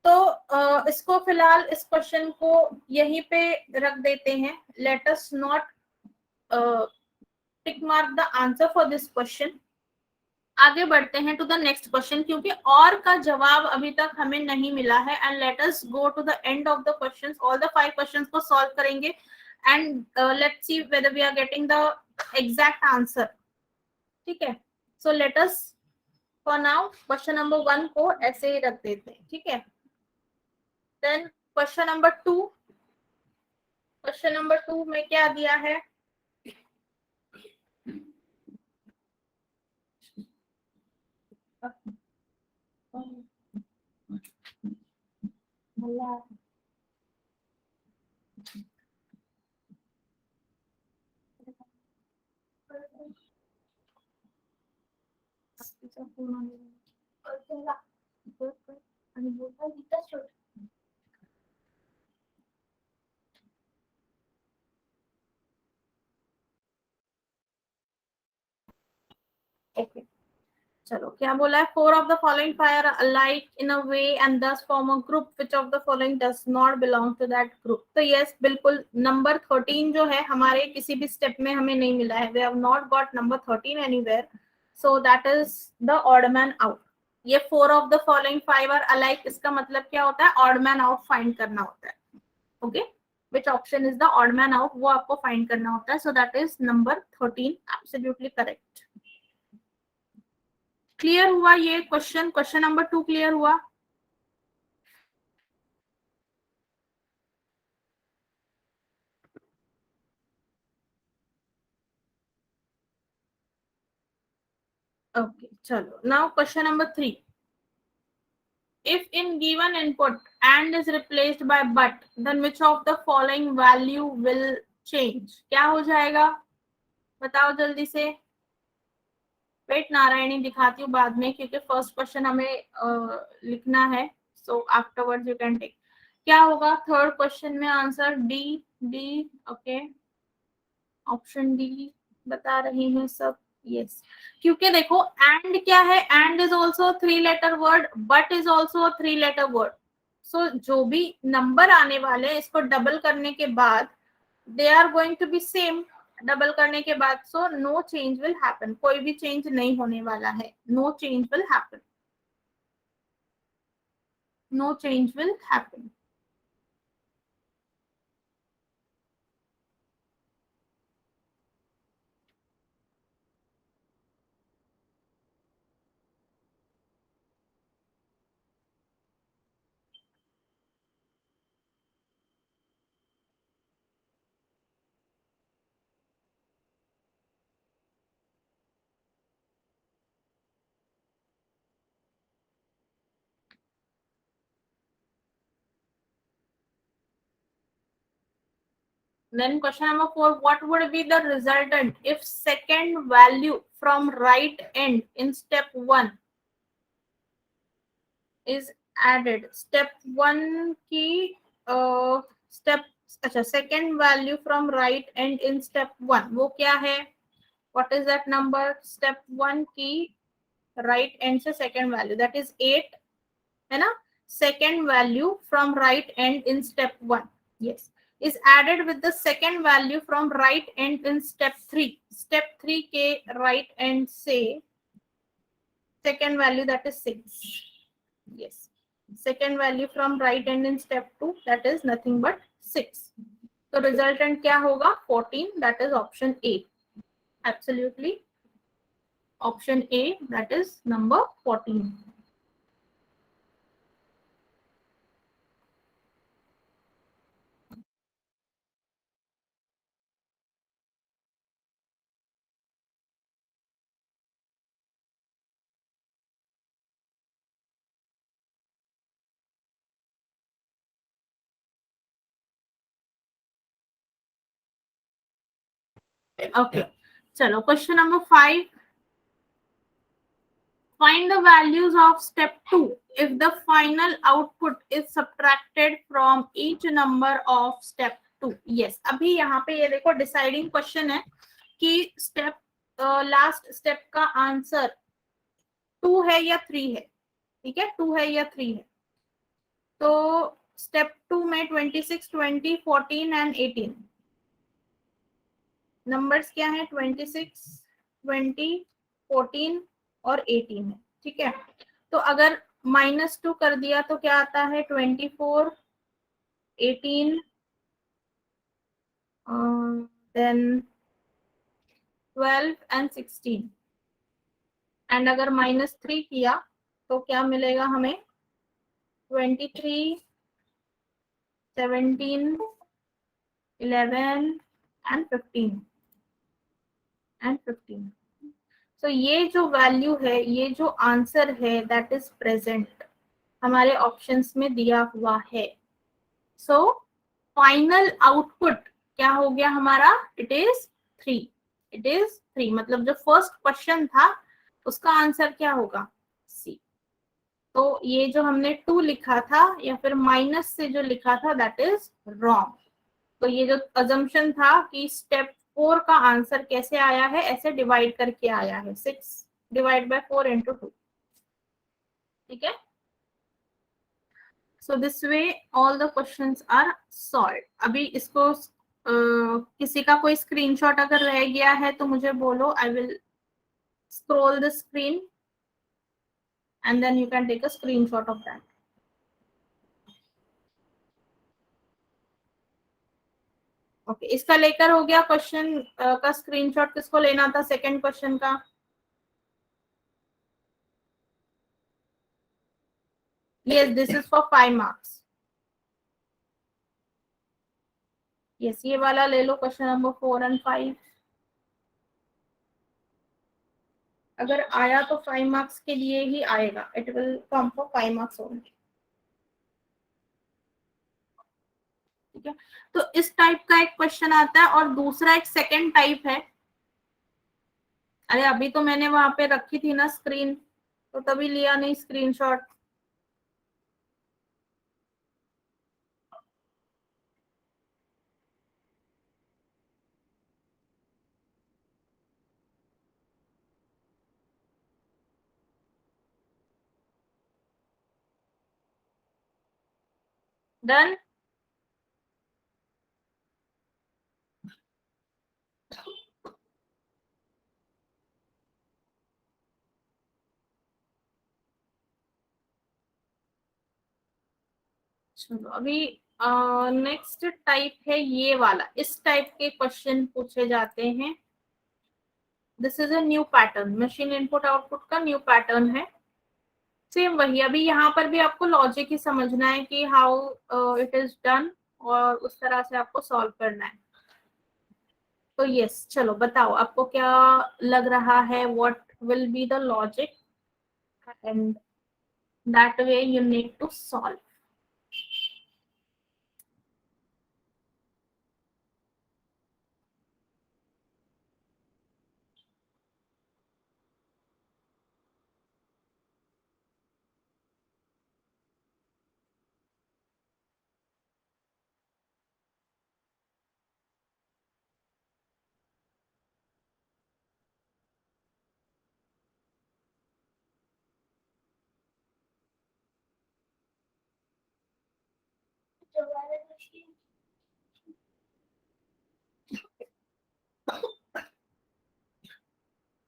तो इसको फिलहाल इस क्वेश्चन को यहीं पे रख देते हैं। Let us not tick mark the answer for this question. आगे बढ़ते हैं टू द नेक्स्ट क्वेश्चन, क्योंकि और का जवाब अभी तक हमें नहीं मिला है। And let us go to the end of the questions. All the 5 questions को सॉल्व करेंगे and let's see whether we are getting the exact answer. ठीक है, so let us for now question number 1 को ऐसे ही रख देते हैं। ठीक है, then question number 2। Question number 2 में क्या दिया है? ओके, चलो क्या बोला है? 4 of the following are alike in a way and thus form a group. Which of the following does not belong to that group? तो yes, बिल्कुल नंबर 13 जो है हमारे किसी भी स्टेप में हमें नहीं मिला है। We have not got number 13 anywhere, so that is the odd man out. ये 4 of the following 5 are alike, इसका मतलब क्या होता है? odd man out फाइंड करना होता है। Okay, which option is the odd man out, वो आपको फाइंड करना होता है। So that is number 13, absolutely correct. Clear हुआ ये क्वेश्चन? क्वेश्चन नंबर 2 क्लियर हुआ? Okay, chalo. Now question number 3. If in given input and is replaced by but, then which of the following value will change? क्या हो जाएगा? बताओ जल्दी से. वेट नारायणी दिखाती हूँ बाद में, क्योंकि फर्स्ट क्वेश्चन हमें लिखना है. सो आफ्टरवर्ड्स यू कैन टेक. क्या होगा थर्ड क्वेश्चन में? Answer D. D. Okay, option D बता रही हैं सब. यस, क्योंकि देखो एंड क्या है, and is also 3 letter word, but is also 3 letter word. So जो भी नंबर आने वाले हैं इसको डबल करने के बाद they are going to be same. Double करने के बाद so no change will happen. कोई भी चेंज नहीं होने वाला है. No change will happen. No change will happen. Then question number 4, what would be the resultant if second value from right end in step 1 is added? Step 1 की step, अच्छा, second value from right end in step 1 वो क्या है? What is that number? Step 1 की right end से second value, that is 8 है ना? Second value from right end in step 1, yes, is added with the second value from right end in step 3. Step 3 के right end से second value, that is 6. Yes, second value from right end in step 2, that is nothing but 6. So resultant क्या होगा? 14. That is option A. Absolutely, option A, that is number 14. Okay, chalo, question number 5. Find the values of step 2 if the final output is subtracted from each number of step 2. Yes, अभी यहाँ पे ये देखो डिसाइडिंग क्वेश्चन है कि स्टेप लास्ट स्टेप का आंसर 2 है या 3 है. ठीक है, 2 है या 3 है. तो स्टेप 2 में 26, 20, 14 एंड 18 नंबर्स क्या है? 26, 20, 14 और 18 है. ठीक है, तो अगर -2 कर दिया तो क्या आता है? 24, 18, देन 12 एंड 16. एंड अगर -3 किया तो क्या मिलेगा हमें? 23, 17, 11 एंड 15 एंड 15. तो ये जो वैल्यू है, ये जो आंसर है, दैट इज प्रेजेंट हमारे ऑप्शंस में दिया हुआ है. सो फाइनल आउटपुट क्या हो गया हमारा? It is 3. इट इज 3, मतलब जो फर्स्ट क्वेश्चन था उसका आंसर क्या होगा? सी. तो ये जो हमने 2 लिखा था या फिर माइनस से जो लिखा था, दैट इज रॉन्ग. तो ये जो अजम्पशन था कि स्टेप 4 का आंसर कैसे आया है, ऐसे डिवाइड करके आया है. 6 डिवाइड बाय 4 इंटू 2. ठीक है, so this way all the questions are solve. अभी इसको किसी का कोई स्क्रीनशॉट अगर रह गया है तो मुझे बोलो. I will scroll the screen and then you can take a screenshot of that. Okay, इसका लेकर हो गया क्वेश्चन का स्क्रीनशॉट. किसको लेना था सेकंड क्वेश्चन का? Yes, this is for 5 marks. Yes, ये वाला ले लो, क्वेश्चन नंबर 4 and 5. अगर आया तो 5 मार्क्स के लिए ही आएगा. It will come for 5 marks only. ठीक है, तो इस टाइप का एक क्वेश्चन आता है. और दूसरा एक सेकंड टाइप है. अरे अभी तो मैंने वहां पे रखी थी ना स्क्रीन, तो तभी लिया नहीं स्क्रीनशॉट. डन. चलो अभी नेक्स्ट टाइप है ये वाला. इस टाइप के क्वेश्चन पूछे जाते हैं. This is a new pattern. Machine input output का न्यू पैटर्न है. सेम वही. अभी यहाँ पर भी आपको लॉजिक ही समझना है कि हाउ इट इज डन, और उस तरह से आपको सॉल्व करना है. तो यस, चलो बताओ आपको क्या लग रहा है. What will be the logic, and that way you need to solve.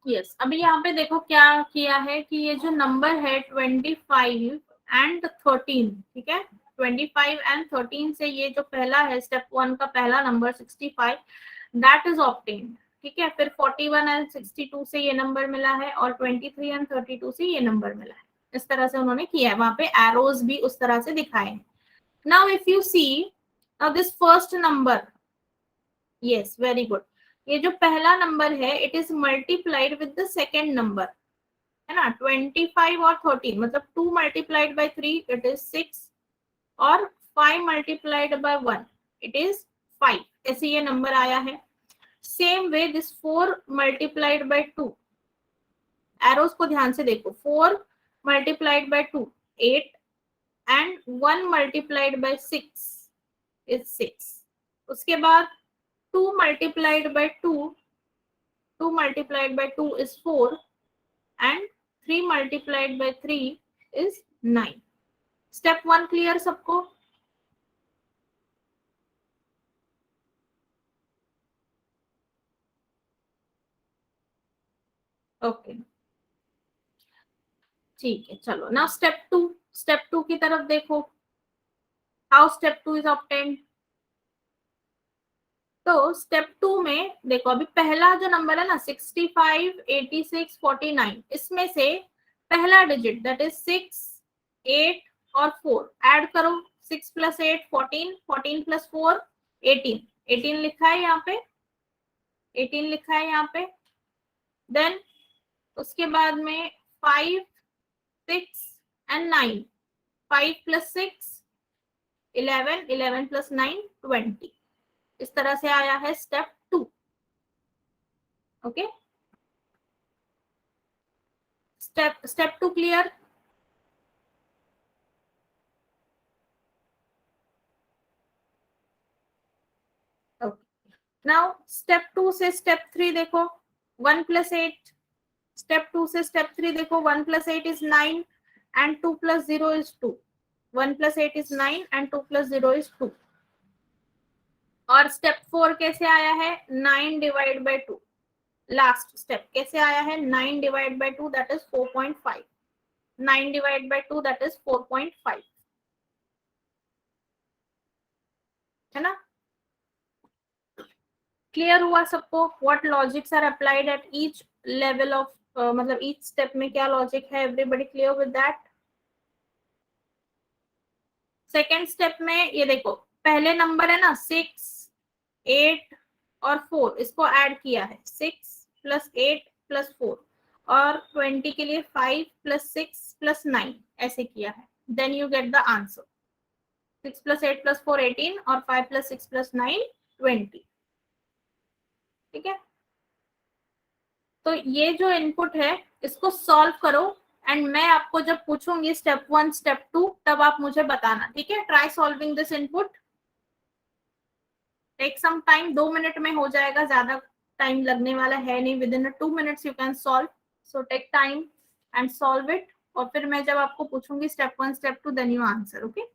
Yes, अभी यहाँ पे देखो क्या किया है कि ये जो नंबर है 25 एंड 13, ठीक है, 25 एंड 13 से ये जो पहला है स्टेप 1 का पहला नंबर 65, दैट इज ऑब्टेन्ड. ठीक है, फिर 41 एंड 62 से ये नंबर मिला है, और 23 एंड 32 से ये नंबर मिला है. इस तरह से उन्होंने किया है. वहां पे एरोज भी उस तरह से दिखाए हैं. Now if you see, now this first number, yes very good, ये जो पहला नंबर है it is multiplied with the second number, है ना. 25 और 13 मतलब 2 मल्टीप्लाइड बाय 3 इट इज 6, और 5 मल्टीप्लाइड बाय 1 इट इज 5. ऐसे ये नंबर आया है. Same way this 4 multiplied by 2, arrows को ध्यान से देखो, 4 multiplied by 2 8, and 1 multiplied by 6 is 6. उसके बाद 2 multiplied by 2 multiplied by 2 is 4, and 3 multiplied by 3 is 9. Step 1 clear सबको? ओके, ठीक है. चलो ना स्टेप 2 की तरफ देखो. How step 2 is obtained. तो स्टेप 2 में देखो, अभी पहला जो नंबर है ना 65 86 49, इसमें से पहला डिजिट दैट इज 6 8 और 4 ऐड करो. 6 प्लस 8 14, 14 प्लस 4 18, 18 लिखा है यहाँ पे, 18 लिखा है यहाँ पे. देन उसके बाद में 5 6 एंड 9, 5 प्लस 6 11, 11 प्लस 9 20. इस तरह से आया है step 2. Okay, step 2 clear. Now step 2 से स्टेप 3 देखो, 1 प्लस 8. स्टेप 2 से स्टेप 3 देखो, 1 plus 8 is 9, and 2 plus 0 is 2. 1 plus 8 is 9, and 2 plus 0 is 2. और स्टेप 4 कैसे आया है, 9 डिवाइड बाय 2. लास्ट स्टेप कैसे आया है, 9 divide by 2 that is 4.5. 9 divide by 2 that is 4.5, है ना. क्लियर हुआ सबको what logics are applied at each level of, मतलब ईच स्टेप में क्या लॉजिक है. Everybody clear with that. Second step में ये देखो, पहले नंबर है ना 6, 8 और 4, इसको ऐड किया है 6 + 8 + 4, और 20 के लिए 5 + 6 + 9 ऐसे किया है। Then you get the answer. 6 + 8 + 4 18 और 5 + 6 + 9 20। ठीक है, तो ये जो इनपुट है इसको सॉल्व करो, एंड मैं आपको जब पूछूंगी स्टेप 1 स्टेप 2 तब आप मुझे बताना। ठीक है, try solving this input, take some time, 2 minute में हो जाएगा, ज्यादा टाइम लगने वाला है नहीं, within 2 minutes you can solve. So take time and solve it, और फिर मैं जब आपको पूछूंगी step 1 step 2 then you answer. Okay,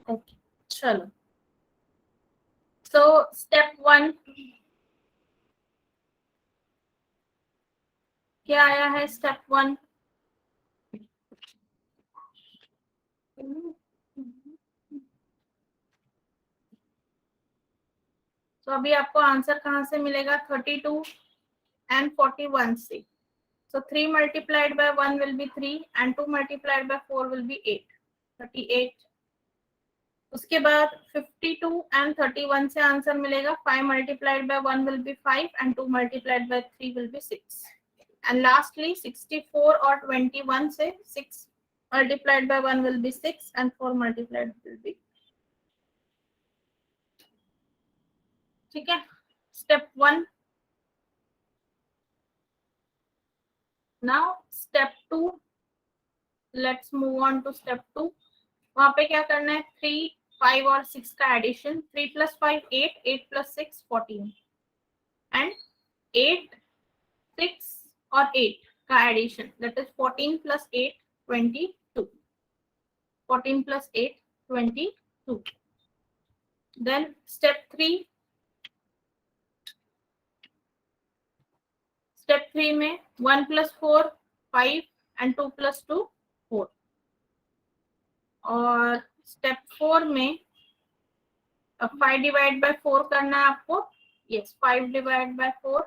okay, चलो। सो स्टेप 1 क्या आया है? स्टेप 1, तो अभी आपको आंसर कहाँ से मिलेगा? 32 and 41 से। So 3 multiplied by 1 will be 3 and 2 multiplied by 4 will be 8, 38। उसके बाद 52 and 31 से आंसर मिलेगा। 5 multiplied by 1 will be 5 and 2 multiplied by 3 will be 6। And lastly 64 और 21 से 6 multiplied by 1 will be 6 and 4 multiplied will be। ठीक है, step 1। Now step 2, let's move on to step 2। वहां पे क्या करना है? 3, 5 और 6 का एडिशन। 3 + 5 8, 8 + 6 14, एंड 8, 6 और 8 का addition, that is 14 + 8 22। 14 + 8 22। Then step 3। Step 3 में 1 + 4 5 एंड 2 + 2 4। और स्टेप 4 में 5 डिवाइड बाय 4 करना है आपको। यस, 5 डिवाइड बाय 4,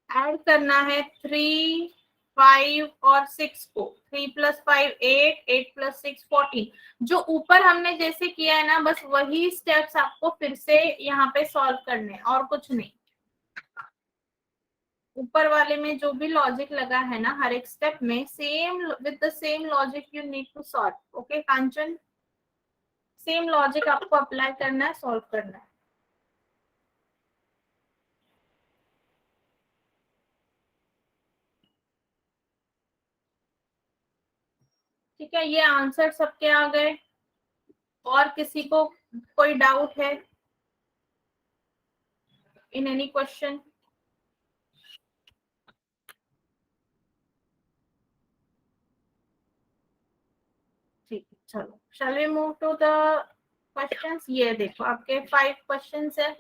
ऐड करना है 3 5 और 6 को, 3 + 5 8, 8 + 6 14। जो ऊपर हमने जैसे किया है ना, बस वही स्टेप्स आपको फिर से यहाँ पे सॉल्व करने हैं और कुछ नहीं। ऊपर वाले में जो भी लॉजिक लगा है ना हर एक स्टेप में, same with the same logic you need to solve. Okay Kanchan, same logic आपको अप्लाई करना है, सॉल्व करना है। ठीक है, ये आंसर सबके आ गए। और किसी को कोई डाउट है इन एनी क्वेश्चन? ठीक है, चलो shall we move to the questions. ये देखो आपके 5 क्वेश्चंस है।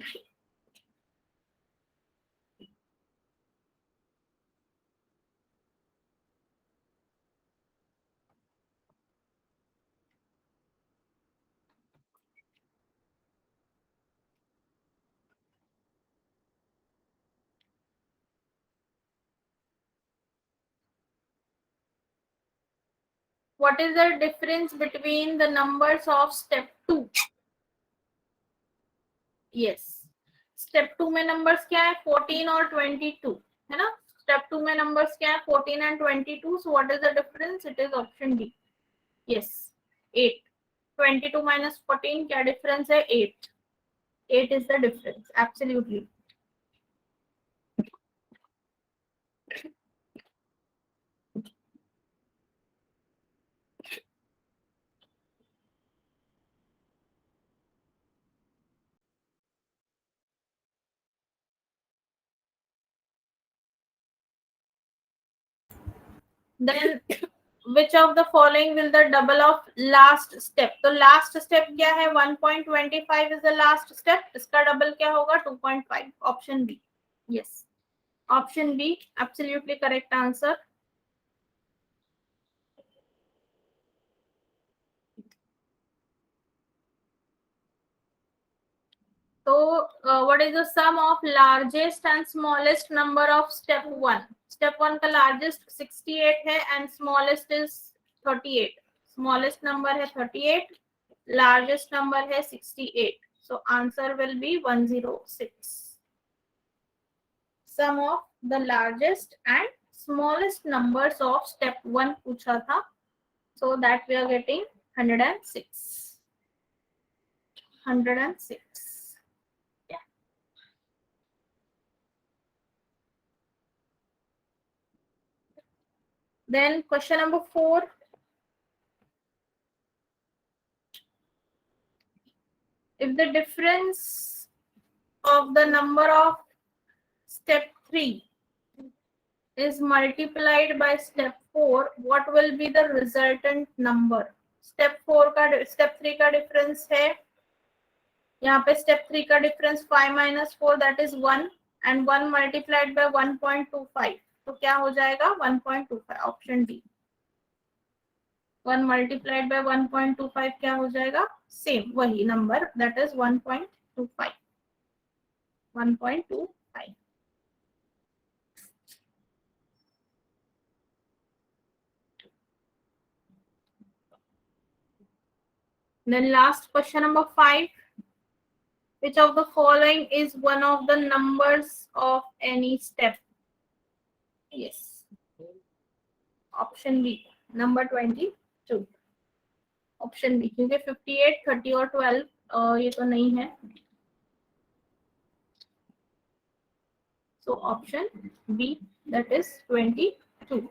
What is the difference between the numbers of step 2? Yes. Step 2 में नंबर्स क्या है? 14 और 22 है ना। स्टेप 2 में नंबर्स क्या है? 14 and 22. So what is the difference? It is option D. Yes, 8. 22 minus 14 क्या डिफरेंस है? 8. 8 is the difference. Absolutely. Then which of the following will the double of last step? तो last step क्या है? 1.25 is the last step. इसका double क्या होगा? 2.5. Option B. Yes. Option B. Absolutely correct answer. So what is the sum of largest and smallest number of step 1? Step 1 का largest 68 है and smallest is 38. Smallest number है 38, largest number है 68. So answer will be 106. Sum of the largest and smallest numbers of step 1 पूछा था. So that we are getting 106. 106. Yeah. Then question number 4. If the difference of the number of step 3 is multiplied by step 4, what will be the resultant number? Step 4 का step 3 का difference है, यहाँ पे step 3 का difference 5 minus 4 that is 1 and 1 multiplied by 1.25. तो क्या हो जाएगा? 1.25. Option D. 1 multiplied by 1.25 क्या हो जाएगा? Same वही number that is 1.25. 1.25. Then last question number 5. Which of the following is one of the numbers of any step? Yes. Option B. Number 22. Option B. क्योंकि 58, 30 और 12 ये तो नहीं है. So option B, that is 22.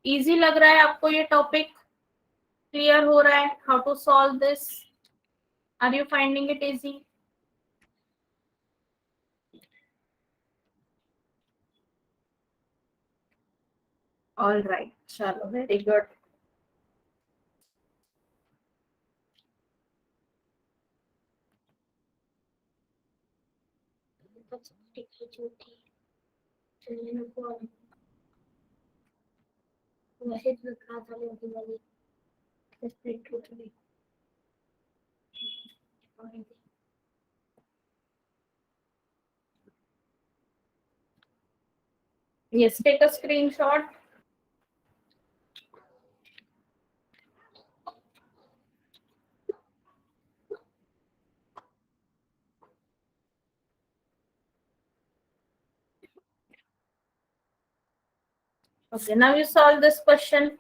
Easy लग रहा है आपको ये टॉपिक? क्लियर हो रहा है how to solve this? Are you finding it easy? All right, चलो very good. Yes, take a screenshot. Okay, now you solve this question.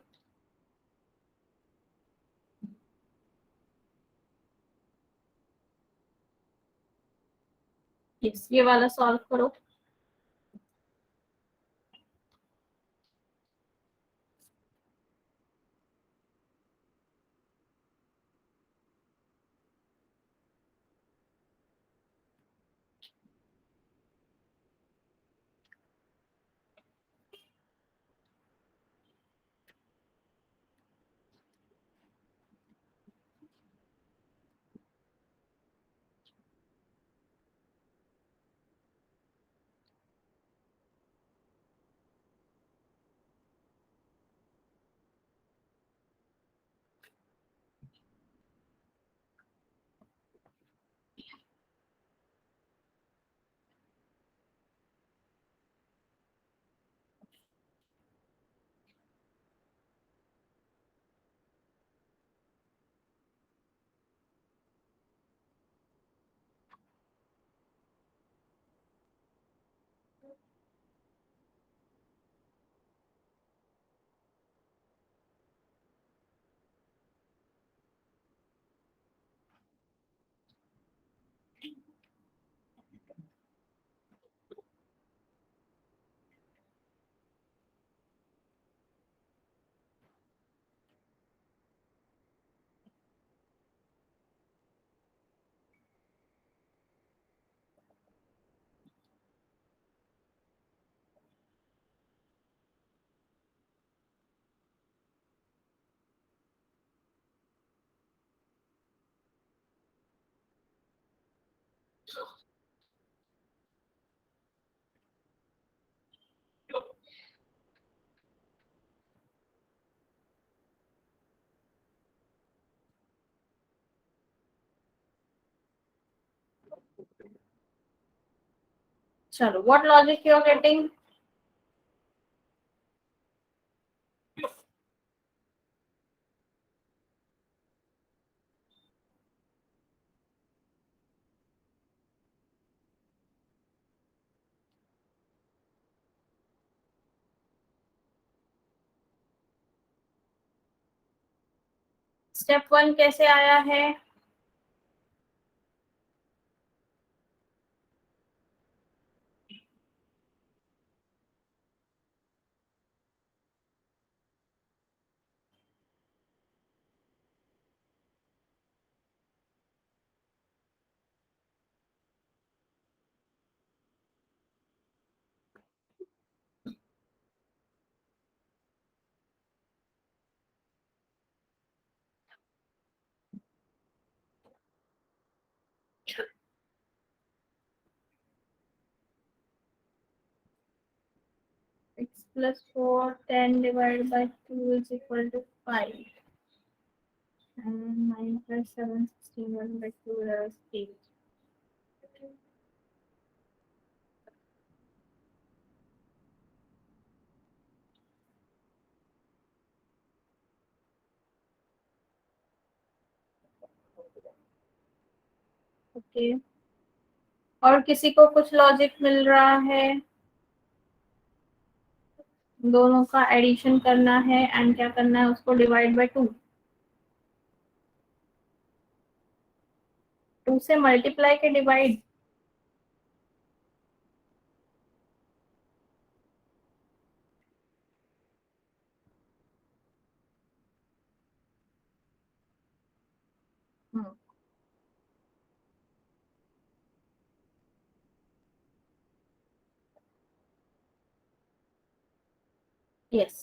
Yes, ये वाला solve करो. चलो, what logic you are getting? Step 1 कैसे आया है? X plus 4, 10 divided by 2 is equal to 5. And 9 plus 7, 16 divided by 2 is 8. Okay, और किसी को कुछ लॉजिक मिल रहा है? दोनों का एडिशन करना है एंड क्या करना है, उसको डिवाइड बाय 2. 2 से मल्टीप्लाई के डिवाइड. यस,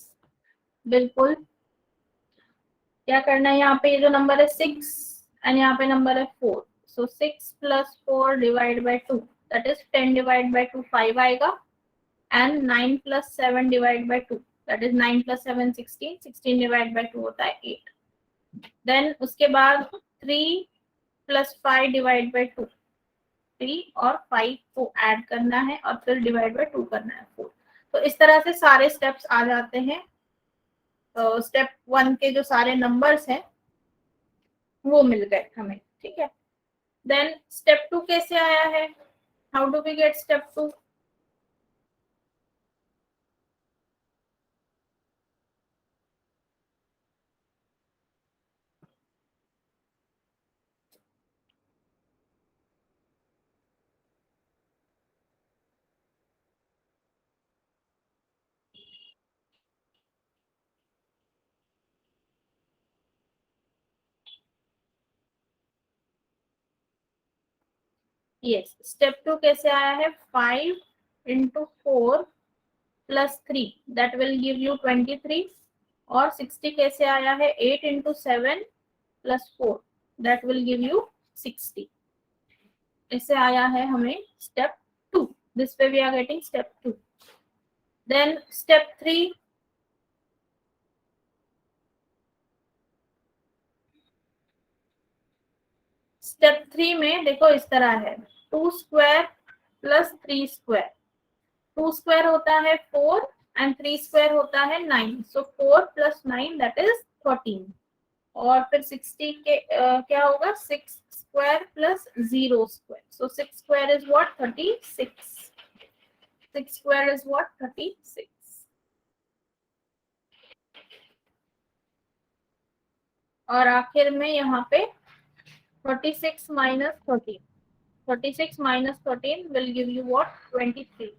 बिल्कुल. क्या करना है, यहाँ पे ये जो नंबर है 6 एंड यहाँ पे नंबर है 4. सो 6 plus 4 divide by 2, that is 10 divide by 2 5 आएगा. And 9 plus 7 divide by 2, that is 9 plus 7 16. 16 divide by 2 होता है 8. देन उसके बाद 3 प्लस 5 डिवाइड बाय 2, 3 और 5 को ऐड करना है और फिर डिवाइड बाय 2 करना है 4. तो इस तरह से सारे स्टेप्स आ जाते हैं। तो स्टेप 1 के जो सारे नंबर्स हैं वो मिल गए हमें, ठीक है। देन स्टेप 2 कैसे आया है, how do we get step 2? Yes, step 2 कैसे आया है, 5 into 4 plus 3 that will give you 23। और 60 कैसे आया है, 8 into 7 plus 4 that will give you 60। इससे आया है हमें step 2। This way we are getting step 2। Then step 3, step 3 में देखो इस तरह है, 2 स्क्वायर प्लस 3 स्क्वायर। 2 स्क्वायर होता है 4 एंड 3 स्क्वायर होता है 9, सो 4 प्लस 9 दैट इज 13। और फिर 60 के क्या होगा, 6 square plus 0 square, so 6 square is what, 36। 6 square is what, 36। और आखिर में यहाँ पे 36 minus 13, 36 minus 13 will give you what, 23।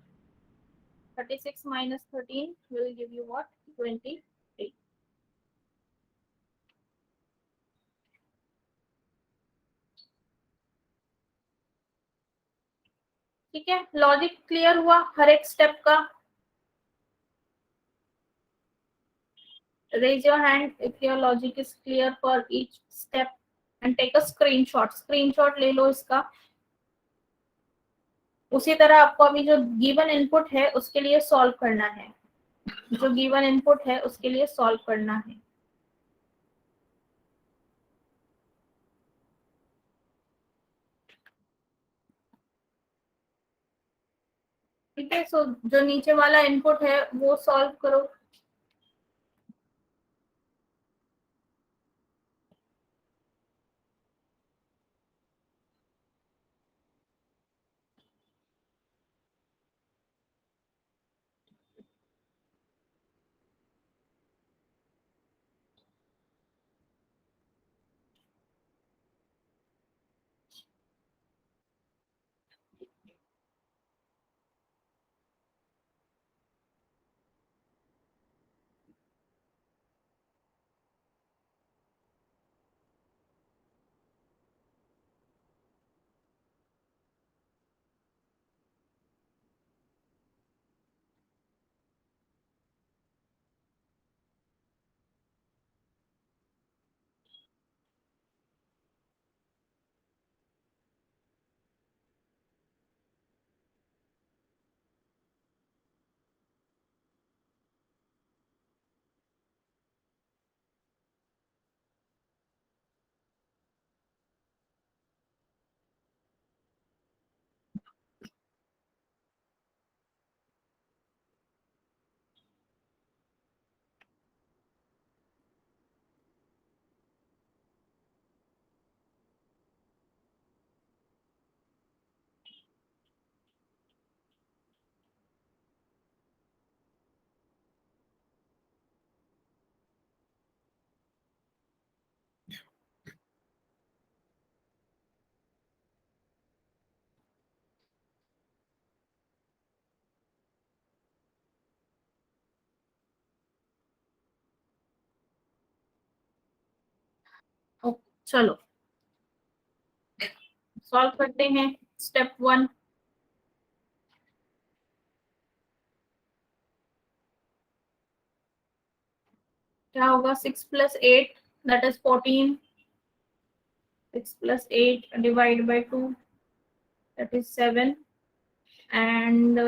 36 minus 13 will give you what, 23। ठीक है, लॉजिक क्लियर हुआ हर एक स्टेप का? Raise your hand if your logic is clear for each step and take a screenshot। Screenshot ले लो इसका। उसी तरह आपको अभी जो गिवन इनपुट है उसके लिए सॉल्व करना है, जो गिवन इनपुट है उसके लिए सॉल्व करना है। ठीक है, सो जो नीचे वाला इनपुट है वो सॉल्व करो। चलो सॉल्व करते हैं। स्टेप 1, क्या होगा, 6 plus 8 that is 14। 6 plus 8 divide by 2 that is 7 and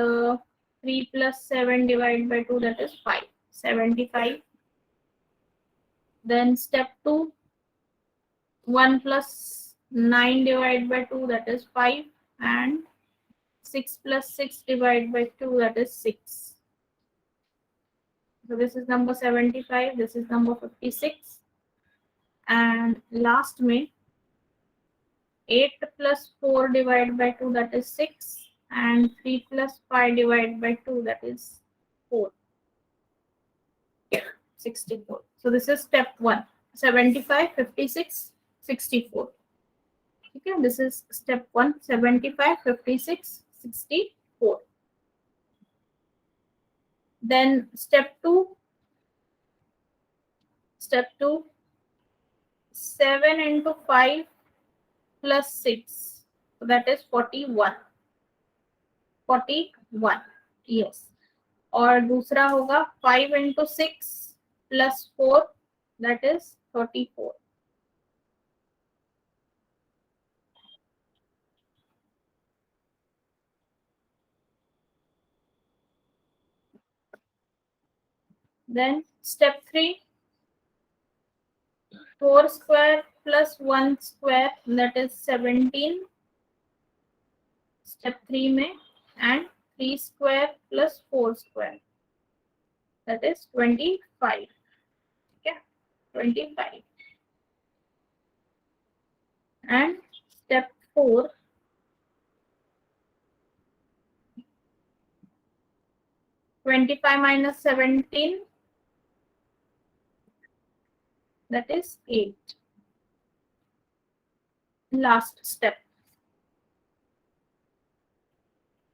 3 plus 7 divide by 2 that is 5, 75। Then step 2, 1 plus 9 divided by 2 that is 5 and 6 plus 6 divided by 2 that is 6। So this is number 75, this is number 56, and last में 8 plus 4 divided by 2, that is 6, and 3 plus 5 divided by 2, that is 4. 64. So this is step 1. 75, 56, 64. Okay, this is step 1. 75, 56, 64. Then step 2. Step 2. 7 into 5 plus 6. So that is 41. 41. Yes. और दूसरा होगा 5 into 6 plus 4, that is 34. Then step 3, 4 square plus 1 square, that is 17. Step 3 में, and 3 square plus 4 square, that is 25. Okay, 25. And step 4, 25 minus 17, that is 8. Last step.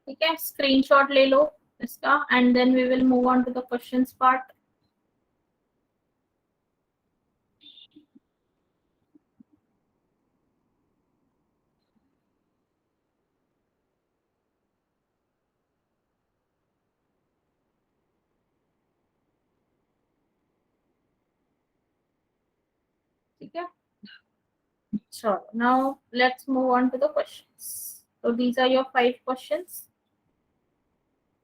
ठीक है, स्क्रीनशॉट ले लो इसका, and then we will move on to the questions part. ठीक है, so now let's move on to the questions. So these are your 5 questions.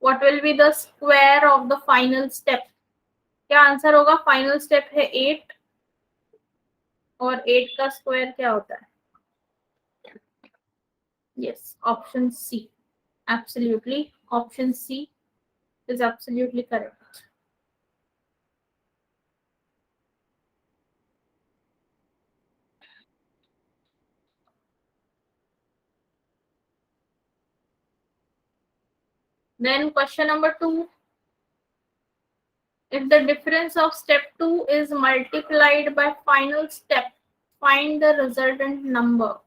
What will be the square of the final step? क्या आंसर होगा? फाइनल स्टेप है 8, और 8 का स्क्वायर क्या होता है? Yes, option C. Absolutely, option C is absolutely correct. Then question number 2. If the difference of step 2 is multiplied by final step, find the resultant number.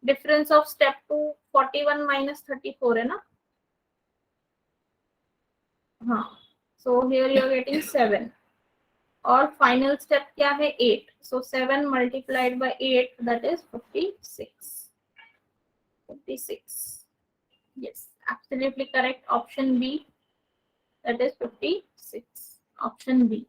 Difference of step 2 41 minus 34 है ना? हाँ. So here you are getting 7. और final step क्या है? 8. So 7 multiplied by 8, that is 56. 56. Yes, absolutely correct. Option B, that is 56. Option B.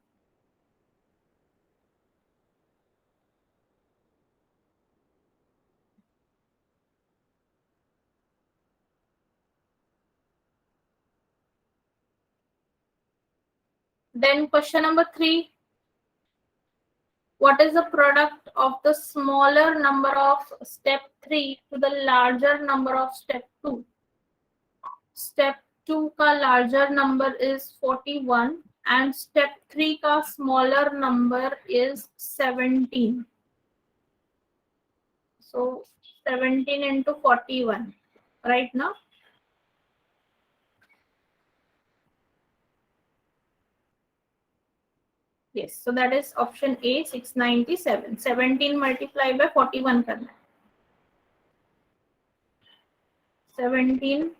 Then question number 3. What is the product of the smaller number of step 3 to the larger number of step 2? Step 2 का larger number is 41 and step 3 का smaller number is 17. So 17 into 41, right now? Yes, so that is option A, 697. 17 multiplied by 41 करना है. 17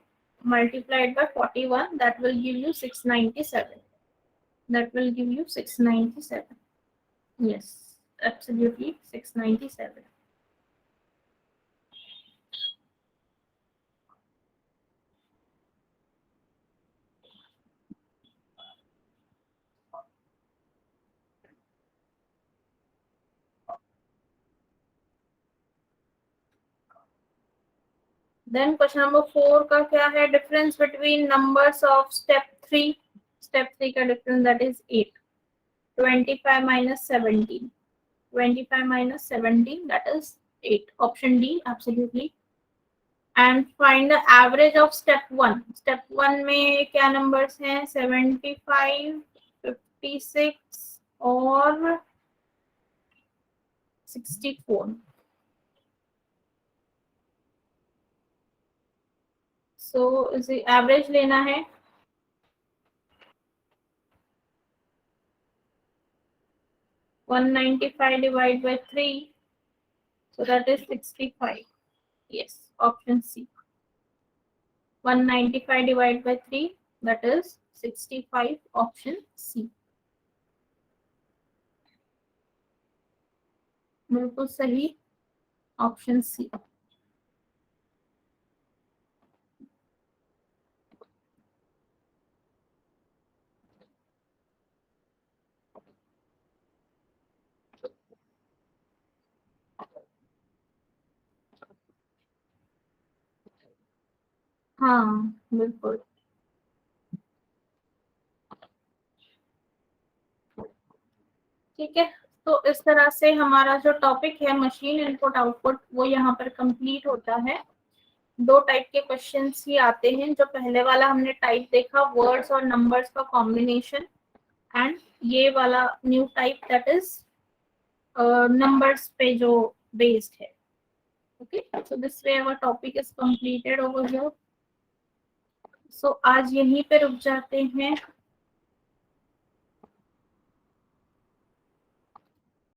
multiplied by 41, that will give you 697. That will give you 697. Yes, absolutely 697. Then question number 4 का क्या है? Difference between numbers of step 3. Step 3 का difference, that is 8. 25 minus 17. 25 minus 17, that is 8. Option D, absolutely. And find the average of step 1. Step 1 में क्या numbers हैं? 75 56 और 64. सो इसे एवरेज लेना है. 195 divided by 3, so that is 65. Yes, option C. 195 divided by 3, that is 65, option C. बिल्कुल सही, ऑप्शन सी. हाँ बिल्कुल. ठीक है, तो इस तरह से हमारा जो टॉपिक है मशीन इनपुट आउटपुट वो यहाँ पर कंप्लीट होता है. 2 टाइप के क्वेश्चंस ही आते हैं. जो पहले वाला हमने टाइप देखा वर्ड्स और नंबर्स का कॉम्बिनेशन, एंड ये वाला new type that is numbers पे जो बेस्ड है. Okay, so this way our topic is completed over here. So आज यहीं पे रुक जाते हैं.